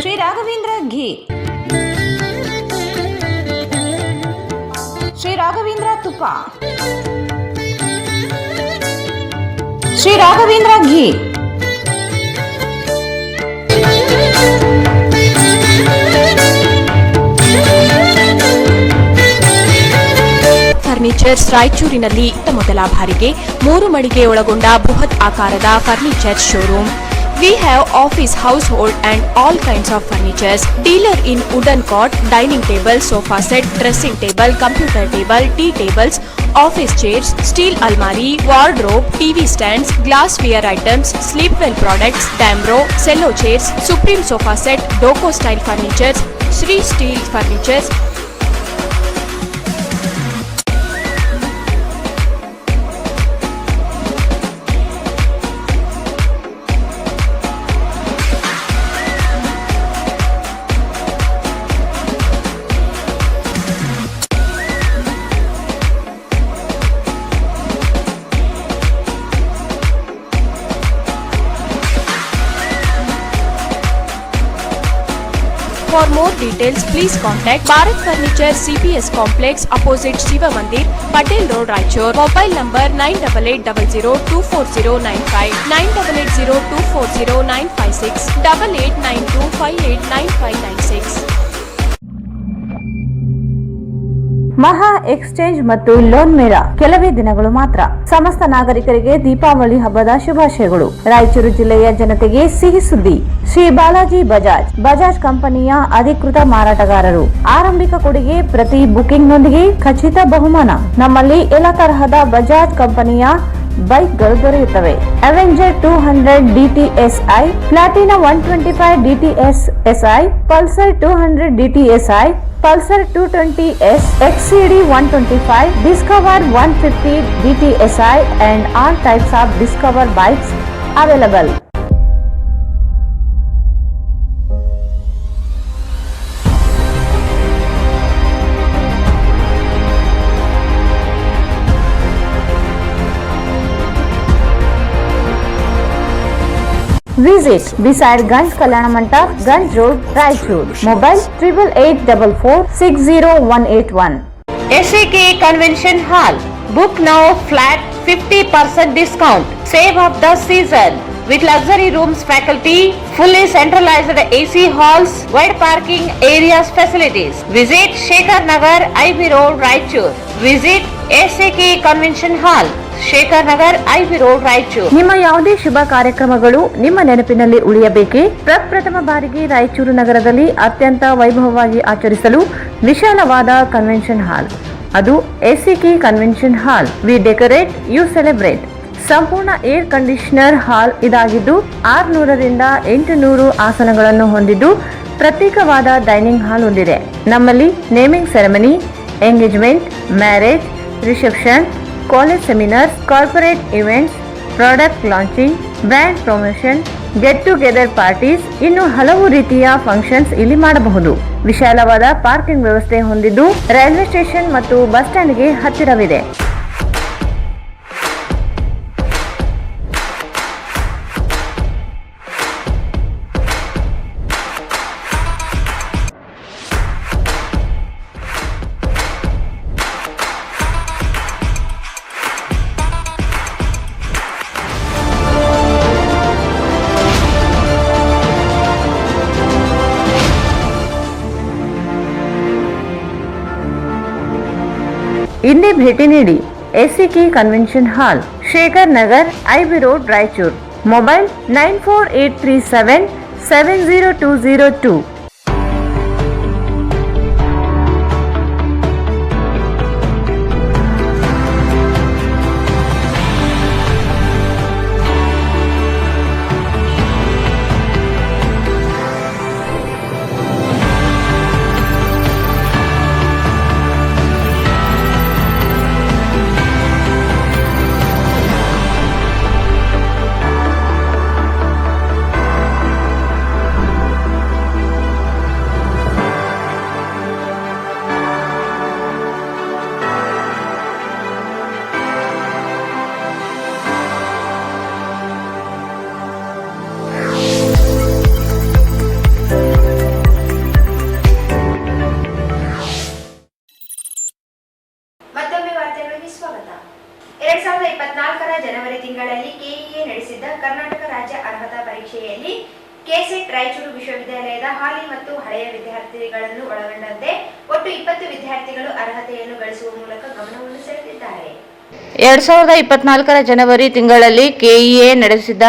Sri Raghavendra Ghee. Sri Raghavendra Tupa. Sri Raghavendra Ghee. Furnitures ರಾಯಚೂರಿನಲ್ಲಿ ಮೊದಲ ಬಾರಿಗೆ 3 ಮಳಿಗೆ ಒಳಗೊಂಡ ಬೃಹತ್ ಆಕಾರದ furniture showroom. We have office, household and all kinds of furnitures. Dealer in wooden cot, dining table, sofa set, dressing table, computer table, tea tables, office chairs, steel almari, wardrobe, TV stands, glassware items, sleepwell products, Damro, cello chairs, Supreme sofa set, Doco style furnitures, Sri Steel furnitures. For more details, please contact Bharat Furniture CPS Complex opposite Shiva Mandir, Patel Road, Raichur. Mobile number 9880240959, 9880240956, 8892589596. ಮಹಾ exchange ಮತ್ತು loan ಮೇಳ ಕೆಲವೇ ದಿನಗಳು ಮಾತ್ರ. ಸಮಸ್ತ ನಾಗರಿಕರಿಗೆ ದೀಪಾವಳಿ ಹಬ್ಬದ ಶುಭಾಶಯಗಳು. ರಾಯಚೂರು ಜಿಲ್ಲೆಯ ಜನತೆಗೆ ಸಿಹಿ ಸುದ್ದಿ. ಶ್ರೀ ಬಾಲಾಜಿ ಬಜಾಜ್ ಕಂಪನಿಯ ಅಧಿಕೃತ ಮಾರಾಟಗಾರರು. ಆರಂಭಿಕ ಕೊಡುಗೆ ಪ್ರತಿ ಬುಕಿಂಗ್ನೊಂದಿಗೆ ಖಚಿತ ಬಹುಮಾನ. ನಮ್ಮಲ್ಲಿ ಎಲ್ಲ ತರಹದ ಬಜಾಜ್ ಕಂಪನಿಯ ಬೈಕ್ಗಳು ದೊರೆಯುತ್ತವೆ. Avenger 200 DTSI, Platina 125 DTSI, Pulsar 200 DTSI, Pulsar 220S, XCD 125, Discover 150 DTSI and all types of Discover bikes available. Visit beside Ganj Kalyana Mandap, Ganj Road, Raichur. Mobile 8844600181. SAK Convention Hall. Book now flat 50% discount. Save of the season. With luxury rooms, faculty, fully centralized AC halls, wide parking areas facilities. Visit Shekhar Nagar, IB Road, Raichur. Visit SAK Convention Hall, Shekhar Nagar, IB road, Raichur. ನಿಮ್ಮ ಯಾವುದೇ ಶುಭ ಕಾರ್ಯಕ್ರಮಗಳು ನಿಮ್ಮ ನೆನಪಿನಲ್ಲಿ ಉಳಿಯಬೇಕೇ? ಪ್ರಪ್ರಥಮ ಬಾರಿಗೆ ರಾಯಚೂರು ನಗರದಲ್ಲಿ ಅತ್ಯಂತ ವೈಭವವಾಗಿ ಆಚರಿಸಲು ವಿಶಾಲವಾದ ಕನ್ವೆನ್ಷನ್ ಹಾಲ್, ಅದು SCK convention hall. We decorate, you celebrate. ಸಂಪೂರ್ಣ ಏರ್ ಕಂಡೀಷನರ್ ಹಾಲ್ ಇದಾಗಿದ್ದು 600 ರಿಂದ 800 ಆಸನಗಳನ್ನು ಹೊಂದಿದ್ದು ಪ್ರತ್ಯೇಕವಾದ ಡೈನಿಂಗ್ ಹಾಲ್ ಹೊಂದಿದೆ. ನಮ್ಮಲ್ಲಿ naming ceremony, engagement, marriage, reception, college seminars, corporate events, product launching, brand promotion, get together parties, ಇನ್ನು ಹಲವು ರೀತಿಯ ಫಂಕ್ಷನ್ಸ್ ಇಲ್ಲಿ ಮಾಡಬಹುದು. ವಿಶಾಲವಾದ ಪಾರ್ಕಿಂಗ್ ವ್ಯವಸ್ಥೆ ಹೊಂದಿದ್ದು ರೈಲ್ವೆ ಸ್ಟೇಷನ್ ಮತ್ತು ಬಸ್ ಸ್ಟ್ಯಾಂಡ್ಗೆ ಹತ್ತಿರವಿದೆ. ಇಂದೇ ಭೇಟಿ ನೀಡಿ ಎಸ್ಸಿಕೆ ಕನ್ವೆನ್ಷನ್ ಹಾಲ್, Shekhar Nagar, IB road, Raichur. Mobile 9483770202. ಮತ್ತೊಮ್ಮೆ ವಾರ್ತೆಗಳಿಗೆ ಸ್ವಾಗತ. 2024ರ ಜನವರಿ ತಿಂಗಳಲ್ಲಿ ಕೆಇಎ ನಡೆಸಿದ್ದ ಕರ್ನಾಟಕ ರಾಜ್ಯ ಅರ್ಹತಾ ಪರೀಕ್ಷೆಯಲ್ಲಿ ಕೆಸೆಟ್ ರಾಯಚೂರು ವಿಶ್ವವಿದ್ಯಾಲಯದ ಹಾಲಿ ಮತ್ತು ಹಳೆಯ ವಿದ್ಯಾರ್ಥಿಗಳನ್ನು ಒಳಗೊಂಡಂತೆ ಒಟ್ಟು 20 ವಿದ್ಯಾರ್ಥಿಗಳು ಅರ್ಹತೆಯನ್ನು ಗಳಿಸುವ ಮೂಲಕ ಗಮನವನ್ನು ಸೆಳೆದಿದ್ದಾರೆ. 2024ರ ಜನವರಿ ತಿಂಗಳಲ್ಲಿ ಕೆಇಎ ನಡೆಸಿದ್ದ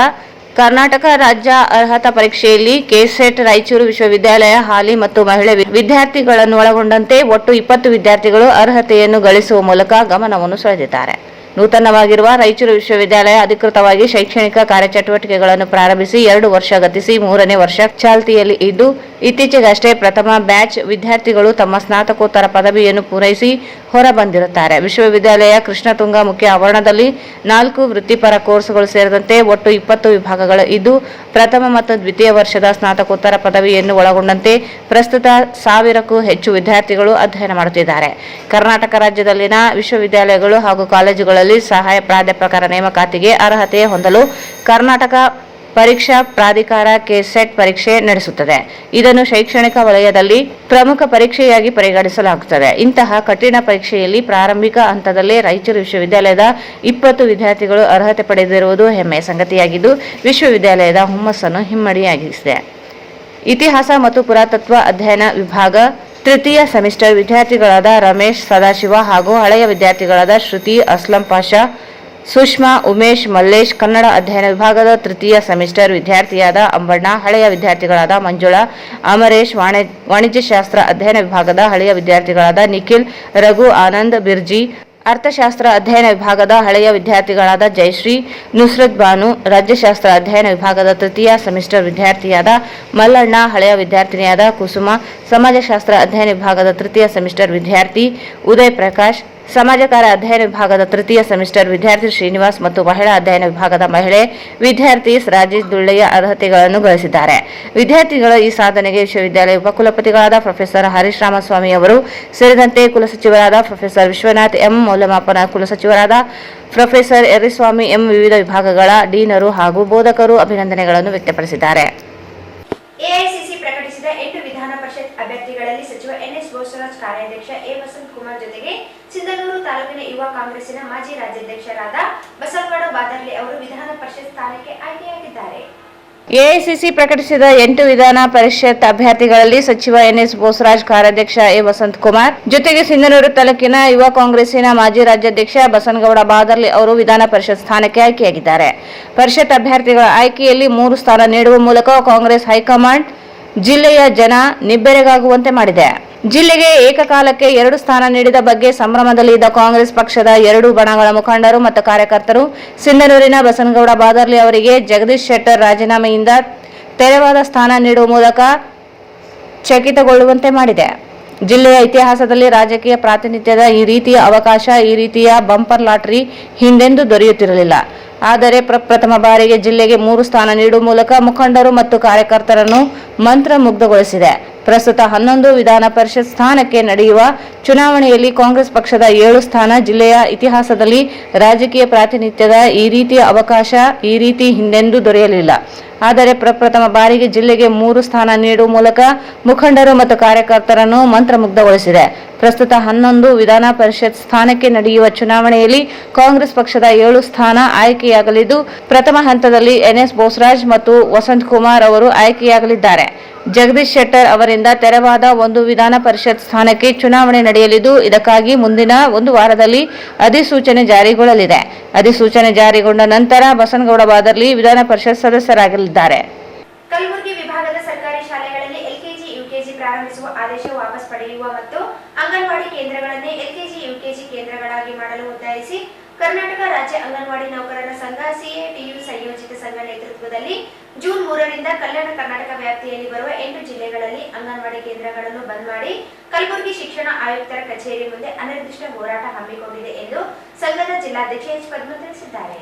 ಕರ್ನಾಟಕ ರಾಜ್ಯ ಅರ್ಹತಾ ಪರೀಕ್ಷೆಯಲ್ಲಿ ಕೆಸೆಟ್ ರಾಯಚೂರು ವಿಶ್ವವಿದ್ಯಾಲಯ ಹಾಲಿ ಮತ್ತು ಮಹಿಳೆ ವಿದ್ಯಾರ್ಥಿಗಳನ್ನು ಒಳಗೊಂಡಂತೆ ಒಟ್ಟು 20 ವಿದ್ಯಾರ್ಥಿಗಳು ಅರ್ಹತೆಯನ್ನು ಗಳಿಸುವ ಮೂಲಕ ಗಮನವನ್ನು ಸೆಳೆದಿದ್ದಾರೆ. ನೂತನವಾಗಿರುವ ರಾಯಚೂರು ವಿಶ್ವವಿದ್ಯಾಲಯ ಅಧಿಕೃತವಾಗಿ ಶೈಕ್ಷಣಿಕ ಕಾರ್ಯಚಟುವಟಿಕೆಗಳನ್ನು ಪ್ರಾರಂಭಿಸಿ 2 ವರ್ಷ ಗತಿಸಿ 3ನೇ ವರ್ಷ ಚಾಲ್ತಿಯಲ್ಲಿ ಇದ್ದು, ಇತ್ತೀಚೆಗಷ್ಟೇ ಪ್ರಥಮ ಬ್ಯಾಚ್ ವಿದ್ಯಾರ್ಥಿಗಳು ತಮ್ಮ ಸ್ನಾತಕೋತ್ತರ ಪದವಿಯನ್ನು ಪೂರೈಸಿ ಹೊರಬಂದಿರುತ್ತಾರೆ. ವಿಶ್ವವಿದ್ಯಾಲಯ ಕೃಷ್ಣತುಂಗ ಮುಖ್ಯ ಆವರಣದಲ್ಲಿ 4 ವೃತ್ತಿಪರ ಕೋರ್ಸ್ಗಳು ಸೇರಿದಂತೆ ಒಟ್ಟು 20 ವಿಭಾಗಗಳು ಇದ್ದು, ಪ್ರಥಮ ಮತ್ತು ದ್ವಿತೀಯ ವರ್ಷದ ಸ್ನಾತಕೋತ್ತರ ಪದವಿಯನ್ನು ಒಳಗೊಂಡಂತೆ ಪ್ರಸ್ತುತ 1000ಕ್ಕೂ ಹೆಚ್ಚು ವಿದ್ಯಾರ್ಥಿಗಳು ಅಧ್ಯಯನ ಮಾಡುತ್ತಿದ್ದಾರೆ. ಕರ್ನಾಟಕ ರಾಜ್ಯದಲ್ಲಿನ ವಿಶ್ವವಿದ್ಯಾಲಯಗಳು ಹಾಗೂ ಕಾಲೇಜುಗಳಲ್ಲಿ ಸಹಾಯ ಪ್ರಾಧ್ಯಾಪಕರ ನೇಮಕಾತಿಗೆ ಅರ್ಹತೆ ಹೊಂದಲು ಕರ್ನಾಟಕ ಪರೀಕ್ಷಾ ಪ್ರಾಧಿಕಾರ ಕೆಸೆಟ್ ಪರೀಕ್ಷೆ ನಡೆಸುತ್ತದೆ. ಇದನ್ನು ಶೈಕ್ಷಣಿಕ ವಲಯದಲ್ಲಿ ಪ್ರಮುಖ ಪರೀಕ್ಷೆಯಾಗಿ ಪರಿಗಣಿಸಲಾಗುತ್ತದೆ. ಇಂತಹ ಕಠಿಣ ಪರೀಕ್ಷೆಯಲ್ಲಿ ಪ್ರಾರಂಭಿಕ ಹಂತದಲ್ಲೇ ರಾಯಚೂರು ವಿಶ್ವವಿದ್ಯಾಲಯದ 20 ವಿದ್ಯಾರ್ಥಿಗಳು ಅರ್ಹತೆ ಪಡೆದಿರುವುದು ಹೆಮ್ಮೆಯ ಸಂಗತಿಯಾಗಿದ್ದು, ವಿಶ್ವವಿದ್ಯಾಲಯದ ಹುಮ್ಮಸ್ಸನ್ನು ಹಿಮ್ಮಡಿಯಾಗಿಸಿದೆ. ಇತಿಹಾಸ ಮತ್ತು ಪುರಾತತ್ವ ಅಧ್ಯಯನ ವಿಭಾಗ ತೃತೀಯ ಸೆಮಿಸ್ಟರ್ ವಿದ್ಯಾರ್ಥಿಗಳಾದ ರಮೇಶ್ ಸದಾಶಿವ ಹಾಗೂ ಹಳೆಯ ವಿದ್ಯಾರ್ಥಿಗಳಾದ ಶ್ರುತಿ ಅಸ್ಲಂ ಪಾಷಾ, ಸುಷ್ಮಾ, ಉಮೇಶ್, ಮಲ್ಲೇಶ್, ಕನ್ನಡ ಅಧ್ಯಯನ ವಿಭಾಗದ ತೃತೀಯ ಸೆಮಿಸ್ಟರ್ ವಿದ್ಯಾರ್ಥಿಯಾದ ಅಂಬಣ್ಣ, ಹಳೆಯ ವಿದ್ಯಾರ್ಥಿಗಳಾದ ಮಂಜುಳಾ, ಅಮರೇಶ್, ವಾಣಿಜ್ಯಶಾಸ್ತ್ರ ಅಧ್ಯಯನ ವಿಭಾಗದ ಹಳೆಯ ವಿದ್ಯಾರ್ಥಿಗಳಾದ ನಿಖಿಲ್, ರಘು, ಆನಂದ್, ಬಿರ್ಜಿ, ಅರ್ಥಶಾಸ್ತ್ರ ಅಧ್ಯಯನ ವಿಭಾಗದ ಹಳೆಯ ವಿದ್ಯಾರ್ಥಿಗಳಾದ ಜಯಶ್ರೀ, ನುಸ್ರತ್ ಬಾನು, ರಾಜ್ಯಶಾಸ್ತ್ರ ಅಧ್ಯಯನ ವಿಭಾಗದ ತೃತೀಯ ಸೆಮಿಸ್ಟರ್ ವಿದ್ಯಾರ್ಥಿಯಾದ ಮಲ್ಲಣ್ಣ, ಹಳೆಯ ವಿದ್ಯಾರ್ಥಿನಿಯಾದ ಕುಸುಮ, ಸಮಾಜಶಾಸ್ತ್ರ ಅಧ್ಯಯನ ವಿಭಾಗದ ತೃತೀಯ ಸೆಮಿಸ್ಟರ್ ವಿದ್ಯಾರ್ಥಿ ಉದಯ್ ಪ್ರಕಾಶ್, ಸಮಾಜಕಾರ್ಯ ಅಧ್ಯಯನ ವಿಭಾಗದ ತೃತೀಯ ಸೆಮಿಸ್ಟರ್ ವಿದ್ಯಾರ್ಥಿ ಶ್ರೀನಿವಾಸ್ ಮತ್ತು ಮಹಿಳಾ ಅಧ್ಯಯನ ವಿಭಾಗದ ಮಹಿಳೆ ವಿದ್ಯಾರ್ಥಿ ರಾಜೇಶ್ ದುಳ್ಳೆಯ ಅರ್ಹತೆಗಳನ್ನು ಗಳಿಸಿದ್ದಾರೆ. ವಿದ್ಯಾರ್ಥಿಗಳ ಈ ಸಾಧನೆಗೆ ವಿಶ್ವವಿದ್ಯಾಲಯ ಉಪಕುಲಪತಿಗಳಾದ ಪ್ರೊಫೆಸರ್ ಹರೀಶ್ ರಾಮಸ್ವಾಮಿ ಅವರು ಸೇರಿದಂತೆ ಕುಲಸಚಿವರಾದ ಪ್ರೊಫೆಸರ್ ವಿಶ್ವನಾಥ್ ಎಂ, ಮೌಲ್ಯಮಾಪನ ಕುಲಸಚಿವರಾದ ಪ್ರೊಫೆಸರ್ ಯರ್ರಿಸ್ವಾಮಿ ಎಂ, ವಿವಿಧ ವಿಭಾಗಗಳ ಡೀನರು ಹಾಗೂ ಬೋಧಕರು ಅಭಿನಂದನೆಗಳನ್ನು ವ್ಯಕ್ತಪಡಿಸಿದ್ದಾರೆ. ಎಐಸಿಸಿ ಪ್ರಕಟಿಸಿದ 8 ವಿಧಾನ ಪರಿಷತ್ ಅಭ್ಯರ್ಥಿಗಳಲ್ಲಿ ಸಚಿವ ಎನ್ಎಸ್ ಬೋಸರಾಜ್, ಕಾರ್ಯಾಧ್ಯಕ್ಷ ಎ ವಸಂತ್ ಕುಮಾರ್ ಜೊತೆಗೆ ಸಿಂಧನೂರು ತಾಲೂಕಿನ ಯುವ ಕಾಂಗ್ರೆಸ್ಸಿನ ಮಾಜಿ ರಾಜ್ಯಾಧ್ಯಕ್ಷರಾದ ಬಸವಗೌಡ ಬಾದರ್ಲಿ ಅವರು ವಿಧಾನ ಪರಿಷತ್ ಸ್ಥಾನಕ್ಕೆ ಆಯ್ಕೆಯಾಗಿದ್ದಾರೆ. ಎಐಸಿಸಿ ಪ್ರಕಟಿಸಿದ 8 ವಿಧಾನ ಪರಿಷತ್ ಅಭ್ಯರ್ಥಿಗಳಲ್ಲಿ ಸಚಿವ ಎನ್ಎಸ್ ಬೋಸರಾಜ್, ಕಾರ್ಯಾಧ್ಯಕ್ಷ ಎ ವಸಂತ್ ಕುಮಾರ್ ಜೊತೆಗೆ ಸಿಂಧನೂರು ತಾಲೂಕಿನ ಯುವ ಕಾಂಗ್ರೆಸ್ಸಿನ ಮಾಜಿ ರಾಜ್ಯಾಧ್ಯಕ್ಷ ಬಸವಗೌಡ ಬಾದರ್ಲಿ ಅವರು ವಿಧಾನ ಪರಿಷತ್ ಸ್ಥಾನಕ್ಕೆ ಆಯ್ಕೆಯಾಗಿದ್ದಾರೆ. ಪರಿಷತ್ ಅಭ್ಯರ್ಥಿಗಳ ಆಯ್ಕೆಯಲ್ಲಿ 3 ಸ್ಥಾನ ನೀಡುವ ಮೂಲಕ ಕಾಂಗ್ರೆಸ್ ಹೈಕಮಾಂಡ್ ಜಿಲ್ಲೆಯ ಜನ ನಿಬ್ಬೆರಗಾಗುವಂತೆ ಮಾಡಿದೆ. ಜಿಲ್ಲೆಗೆ ಏಕಕಾಲಕ್ಕೆ 2 ಸ್ಥಾನ ನೀಡಿದ ಬಗ್ಗೆ ಸಂಭ್ರಮದಲ್ಲಿ ಇದ್ದ ಕಾಂಗ್ರೆಸ್ ಪಕ್ಷದ 2 ಬಣಗಳ ಮುಖಂಡರು ಮತ್ತು ಕಾರ್ಯಕರ್ತರು ಸಿಂಧನೂರಿನ ಬಸವಗೌಡ ಬಾದರ್ಲಿ ಅವರಿಗೆ ಜಗದೀಶ್ ಶೆಟ್ಟರ್ ರಾಜೀನಾಮೆಯಿಂದ ತೆರವಾದ ಸ್ಥಾನ ನೀಡುವ ಮೂಲಕ ಚಕಿತಗೊಳ್ಳುವಂತೆ ಮಾಡಿದೆ. ಜಿಲ್ಲೆಯ ಇತಿಹಾಸದಲ್ಲಿ ರಾಜಕೀಯ ಪ್ರಾತಿನಿಧ್ಯದ ಈ ರೀತಿಯ ಅವಕಾಶ, ಈ ರೀತಿಯ ಬಂಪರ್ ಲಾಟರಿ ಹಿಂದೆಂದೂ ದೊರೆಯುತ್ತಿರಲಿಲ್ಲ. ಆದರೆ ಪ್ರಪ್ರಥಮ ಬಾರಿಗೆ ಜಿಲ್ಲೆಗೆ 3 ಸ್ಥಾನ ನೀಡುವ ಮೂಲಕ ಮುಖಂಡರು ಮತ್ತು ಕಾರ್ಯಕರ್ತರನ್ನು ಮಂತ್ರಮುಗ್ಧಗೊಳಿಸಿದೆ. ಪ್ರಸ್ತುತ 11 ವಿಧಾನ ಪರಿಷತ್ ಸ್ಥಾನಕ್ಕೆ ನಡೆಯುವ ಚುನಾವಣೆಯಲ್ಲಿ ಕಾಂಗ್ರೆಸ್ ಪಕ್ಷದ 7 ಸ್ಥಾನ. ಜಿಲ್ಲೆಯ ಇತಿಹಾಸದಲ್ಲಿ ರಾಜಕೀಯ ಪ್ರಾತಿನಿಧ್ಯದ ಈ ರೀತಿಯ ಅವಕಾಶ ಈ ರೀತಿ ಹಿಂದೆಂದೂ ದೊರೆಯಲಿಲ್ಲ. ಆದರೆ ಪ್ರಪ್ರಥಮ ಬಾರಿಗೆ ಜಿಲ್ಲೆಗೆ 3 ಸ್ಥಾನ ನೀಡುವ ಮೂಲಕ ಮುಖಂಡರು ಮತ್ತು ಕಾರ್ಯಕರ್ತರನ್ನು ಮಂತ್ರಮುಗ್ಧಗೊಳಿಸಿದೆ. ಪ್ರಸ್ತುತ 11 ವಿಧಾನ ಪರಿಷತ್ ಸ್ಥಾನಕ್ಕೆ ನಡೆಯುವ ಚುನಾವಣೆಯಲ್ಲಿ ಕಾಂಗ್ರೆಸ್ ಪಕ್ಷದ 7 ಸ್ಥಾನ ಆಯ್ಕೆಯಾಗಲಿದ್ದು, ಪ್ರಥಮ ಹಂತದಲ್ಲಿ ಎನ್ಎಸ್ ಬೋಸರಾಜ್ ಮತ್ತು ವಸಂತ್ ಕುಮಾರ್ ಅವರು ಆಯ್ಕೆಯಾಗಲಿದ್ದಾರೆ. ಜಗದೀಶ್ ಶೆಟ್ಟರ್ ಅವರಿಂದ ತೆರವಾದ 1 ವಿಧಾನ ಪರಿಷತ್ ಸ್ಥಾನಕ್ಕೆ ಚುನಾವಣೆ ನಡೆಯಲಿದ್ದು, ಇದಕ್ಕಾಗಿ ಮುಂದಿನ 1 ವಾರದಲ್ಲಿ ಅಧಿಸೂಚನೆ ಜಾರಿಗೊಳ್ಳಲಿದೆ. ಅಧಿಸೂಚನೆ ಜಾರಿಗೊಂಡ ನಂತರ ಬಸವಗೌಡ ಬಾದರ್ಲಿ ವಿಧಾನ ಪರಿಷತ್ ಸದಸ್ಯರಾಗಲಿದ್ದಾರೆ. ಕಲಬುರಗಿ ವಿಭಾಗದ ಸರ್ಕಾರಿ ಶಾಲೆಗಳಲ್ಲಿ ಎಲ್ಕೆಜಿ, ಯುಕೆಜಿ ಪ್ರಾರಂಭಿಸುವ ಆದೇಶ ವಾಪಸ್ ಪಡೆಯುವ ಮತ್ತು ಅಂಗನವಾಡಿ ಕೇಂದ್ರಗಳನ್ನೇ ಎಲ್ಕೆಜಿ, ಯುಕೆಜಿ ಕೇಂದ್ರಗಳಾಗಿ ಮಾಡಲು ಒತ್ತಾಯಿಸಿ ಕರ್ನಾಟಕ ರಾಜ್ಯ ಅಂಗನವಾಡಿ ನೌಕರರ ಸಂಘ ಸಿಎಟಿಯು ಸಂಯೋಜಿತ ಸಂಘ ನೇತೃತ್ವದಲ್ಲಿ ಜೂನ್ 3ರಿಂದ ಕಲ್ಯಾಣ ಕರ್ನಾಟಕ ವ್ಯಾಪ್ತಿಯಲ್ಲಿ ಬರುವ 8 ಜಿಲ್ಲೆಗಳಲ್ಲಿ ಅಂಗನವಾಡಿ ಕೇಂದ್ರಗಳನ್ನು ಬಂದ್ ಮಾಡಿ ಕಲಬುರಗಿ ಶಿಕ್ಷಣ ಆಯುಕ್ತರ ಕಚೇರಿ ಮುಂದೆ ಅನಿರ್ದಿಷ್ಟ ಹೋರಾಟ ಹಮ್ಮಿಕೊಂಡಿದೆ ಎಂದು ಸಂಘದ ಜಿಲ್ಲಾಧ್ಯಕ್ಷ ಎಚ್ ಪದ್ಮ ತಿಳಿಸಿದ್ದಾರೆ.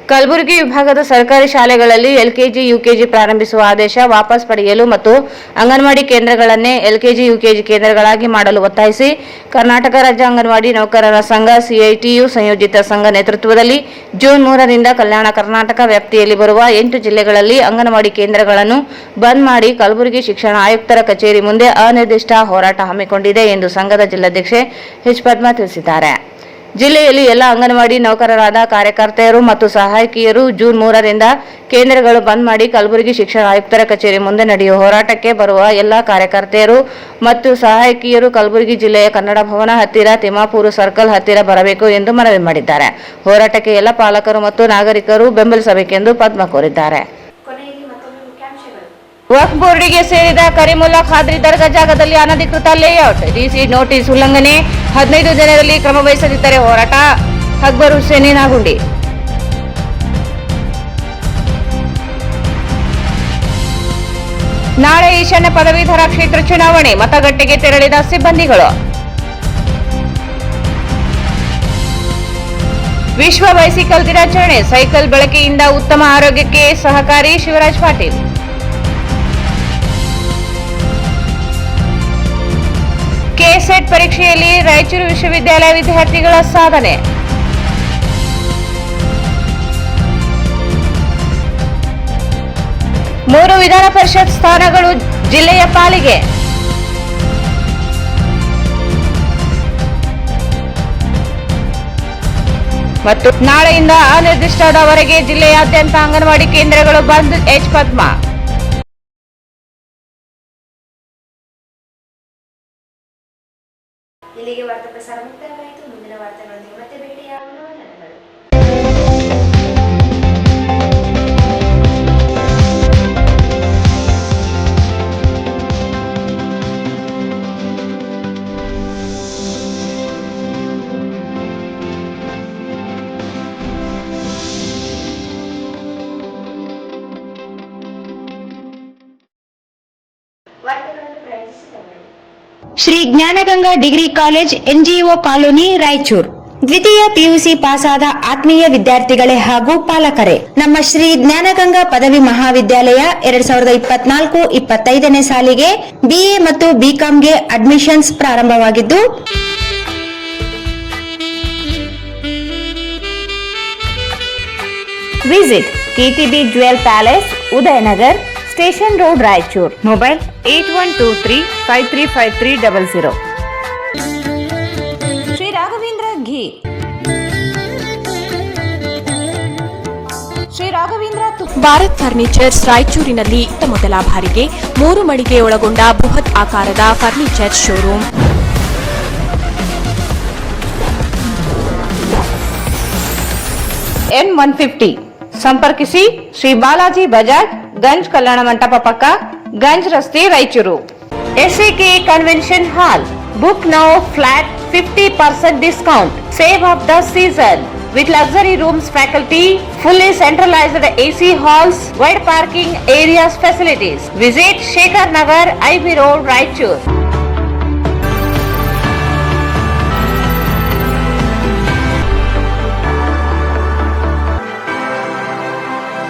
ಕಲಬುರಗಿ ವಿಭಾಗದ ಸರ್ಕಾರಿ ಶಾಲೆಗಳಲ್ಲಿ ಎಲ್ಕೆಜಿ, ಯುಕೆಜಿ ಪ್ರಾರಂಭಿಸುವ ಆದೇಶ ವಾಪಸ್ ಪಡೆಯಲು ಮತ್ತು ಅಂಗನವಾಡಿ ಕೇಂದ್ರಗಳನ್ನೇ ಎಲ್ಕೆಜಿ, ಯುಕೆಜಿ ಕೇಂದ್ರಗಳಾಗಿ ಮಾಡಲು ಒತ್ತಾಯಿಸಿ ಕರ್ನಾಟಕ ರಾಜ್ಯ ಅಂಗನವಾಡಿ ನೌಕರರ ಸಂಘ ಸಿಐಟಿಯು ಸಂಯೋಜಿತ ಸಂಘ ನೇತೃತ್ವದಲ್ಲಿ ಜೂನ್ 3ರಿಂದ ಕಲ್ಯಾಣ ಕರ್ನಾಟಕ ವ್ಯಾಪ್ತಿಯಲ್ಲಿ ಬರುವ 8 ಜಿಲ್ಲೆಗಳಲ್ಲಿ ಅಂಗನವಾಡಿ ಕೇಂದ್ರಗಳನ್ನು ಬಂದ್ ಮಾಡಿ ಕಲಬುರಗಿ ಶಿಕ್ಷಣ ಆಯುಕ್ತರ ಕಚೇರಿ ಮುಂದೆ ಅನಿರ್ದಿಷ್ಟ ಹೋರಾಟ ಹಮ್ಮಿಕೊಂಡಿದೆ ಎಂದು ಸಂಘದ ಜಿಲ್ಲಾಧ್ಯಕ್ಷೆ ಎಚ್ ಪದ್ಮ ತಿಳಿಸಿದ್ದಾರೆ. ಜಿಲ್ಲೆಯಲ್ಲಿ ಎಲ್ಲ ಅಂಗನವಾಡಿ ನೌಕರರಾದ ಕಾರ್ಯಕರ್ತೆಯರು ಮತ್ತು ಸಹಾಯಕಿಯರು ಜೂನ್ 3ರಿಂದ ಕೇಂದ್ರಗಳು ಬಂದ್ ಮಾಡಿ ಕಲಬುರಗಿ ಶಿಕ್ಷಣ ಆಯುಕ್ತರ ಕಚೇರಿ ಮುಂದೆ ನಡೆಯುವ ಹೋರಾಟಕ್ಕೆ ಬರುವ ಎಲ್ಲ ಕಾರ್ಯಕರ್ತೆಯರು ಮತ್ತು ಸಹಾಯಕಿಯರು ಕಲಬುರಗಿ ಜಿಲ್ಲೆಯ ಕನ್ನಡ ಭವನ ಹತ್ತಿರ, ತಿಮ್ಮಾಪುರ ಸರ್ಕಲ್ ಹತ್ತಿರ ಬರಬೇಕು ಎಂದು ಮನವಿ ಮಾಡಿದ್ದಾರೆ. ಹೋರಾಟಕ್ಕೆ ಎಲ್ಲ ಪಾಲಕರು ಮತ್ತು ನಾಗರಿಕರು ಬೆಂಬಲಿಸಬೇಕೆಂದು ಪದ್ಮ ಕೋರಿದ್ದಾರೆ. ವಕ್ಫ್ ಬೋರ್ಡಿಗೆ ಸೇರಿದ ಕರೀಮುಲ್ಲಾ ಖಾದ್ರಿ ದರ್ಗಾ ಜಾಗದಲ್ಲಿ ಅನಧಿಕೃತ ಲೇಔಟ್, ಡಿಸಿ ನೋಟಿಸ್ ಉಲ್ಲಂಘನೆ, 15 ದಿನದಲ್ಲಿ ಕ್ರಮ ವಹಿಸದಿದ್ದರೆ ಹೋರಾಟ. ಅಕ್ಬರ್ ಹುಸೇನ್ ನಾಗುಂಡಿ. ನಾಳೆ ಈಶಾನ್ಯ ಪದವೀಧರ ಕ್ಷೇತ್ರ ಚುನಾವಣೆ, ಮತಗಟ್ಟೆಗೆ ತೆರಳಿದ ಸಿಬ್ಬಂದಿಗಳು. ವಿಶ್ವ ಬೈಸಿಕಲ್ ದಿನಾಚರಣೆ, ಸೈಕಲ್ ಬಳಕೆಯಿಂದ ಉತ್ತಮ ಆರೋಗ್ಯಕ್ಕೆ ಸಹಕಾರಿ, ಶಿವರಾಜ್ ಪಾಟೀಲ್. ಕೆಸೆಟ್ ಪರೀಕ್ಷೆಯಲ್ಲಿ ರಾಯಚೂರು ವಿಶ್ವವಿದ್ಯಾಲಯ ವಿದ್ಯಾರ್ಥಿಗಳ ಸಾಧನೆ. ಮೂರು ವಿಧಾನ ಪರಿಷತ್ ಸ್ಥಾನಗಳು ಜಿಲ್ಲೆಯ ಪಾಲಿಗೆ. ಮತ್ತು ನಾಳೆಯಿಂದ ಅನಿರ್ದಿಷ್ಟದವರೆಗೆ ಜಿಲ್ಲೆಯಾದ್ಯಂತ ಅಂಗನವಾಡಿ ಕೇಂದ್ರಗಳು ಬಂದ್, ಎಚ್ ಪದ್ಮ. ಇಲ್ಲಿಗೆ ವಾರ್ತಾ ಪ್ರಸಾರ ಮುಕ್ತಾಯವಾಯಿತು. ಮುಂದಿನ ವಾರ್ತೆಗಳೊಂದಿಗೆ ಮತ್ತೆ ಭೇಟಿಯಾಗೋಣ. ಧನ್ಯವಾದಗಳು. ವಾರ್ತೆಗಳನ್ನು ಪ್ರಯತ್ನಿಸಿದವರು Shri Jnanaganga degree college NGO colony Raichur. ದ್ವಿತೀಯ ಪಿಯುಸಿ ಪಾಸಾದ ಆತ್ಮೀಯ ವಿದ್ಯಾರ್ಥಿಗಳೇ ಹಾಗೂ ಪಾಲಕರೇ, ನಮ್ಮ ಶ್ರೀ ಜ್ಞಾನಗಂಗಾ ಪದವಿ ಮಹಾವಿದ್ಯಾಲಯ 2024-25ನೇ ಸಾಲಿಗೆ ಬಿಎ ಮತ್ತು ಬಿಕಾಂಗೆ ಅಡ್ಮಿಷನ್ಸ್ ಪ್ರಾರಂಭವಾಗಿದ್ದು, visit KTB Jewel Palace, Udayanagar, station road, Raichur. Mobile 8123535300. Shri Raghavendra ghee, Shri Raghavendra Bharat furnitures ರಾಯಚೂರಿನಲ್ಲಿ ಮೊದಲ ಬಾರಿಗೆ 3 ಮಳಿಗೆ ಒಳಗೊಂಡ ಬೃಹತ್ ಆಕಾರದ ಫರ್ನಿಚರ್ ಶೋರೂಮ್. N150 ಸಂಪರ್ಕಿಸಿ ಶ್ರೀ ಬಾಲಾಜಿ ಬಜಾಜ್, ಗಂಜ್ ಕಲ್ಯಾಣ ಮಂಟಪ ಪಕ್ಕ, ಗಂಜ್ ರಸ್ತೆ, Raichur. SAK convention hall, book now flat 50% discount. Save of the season with luxury rooms, faculty, fully centralized AC halls, wide parking areas, facilities. Visit Shekhar Nagar, IB Road, Raichur.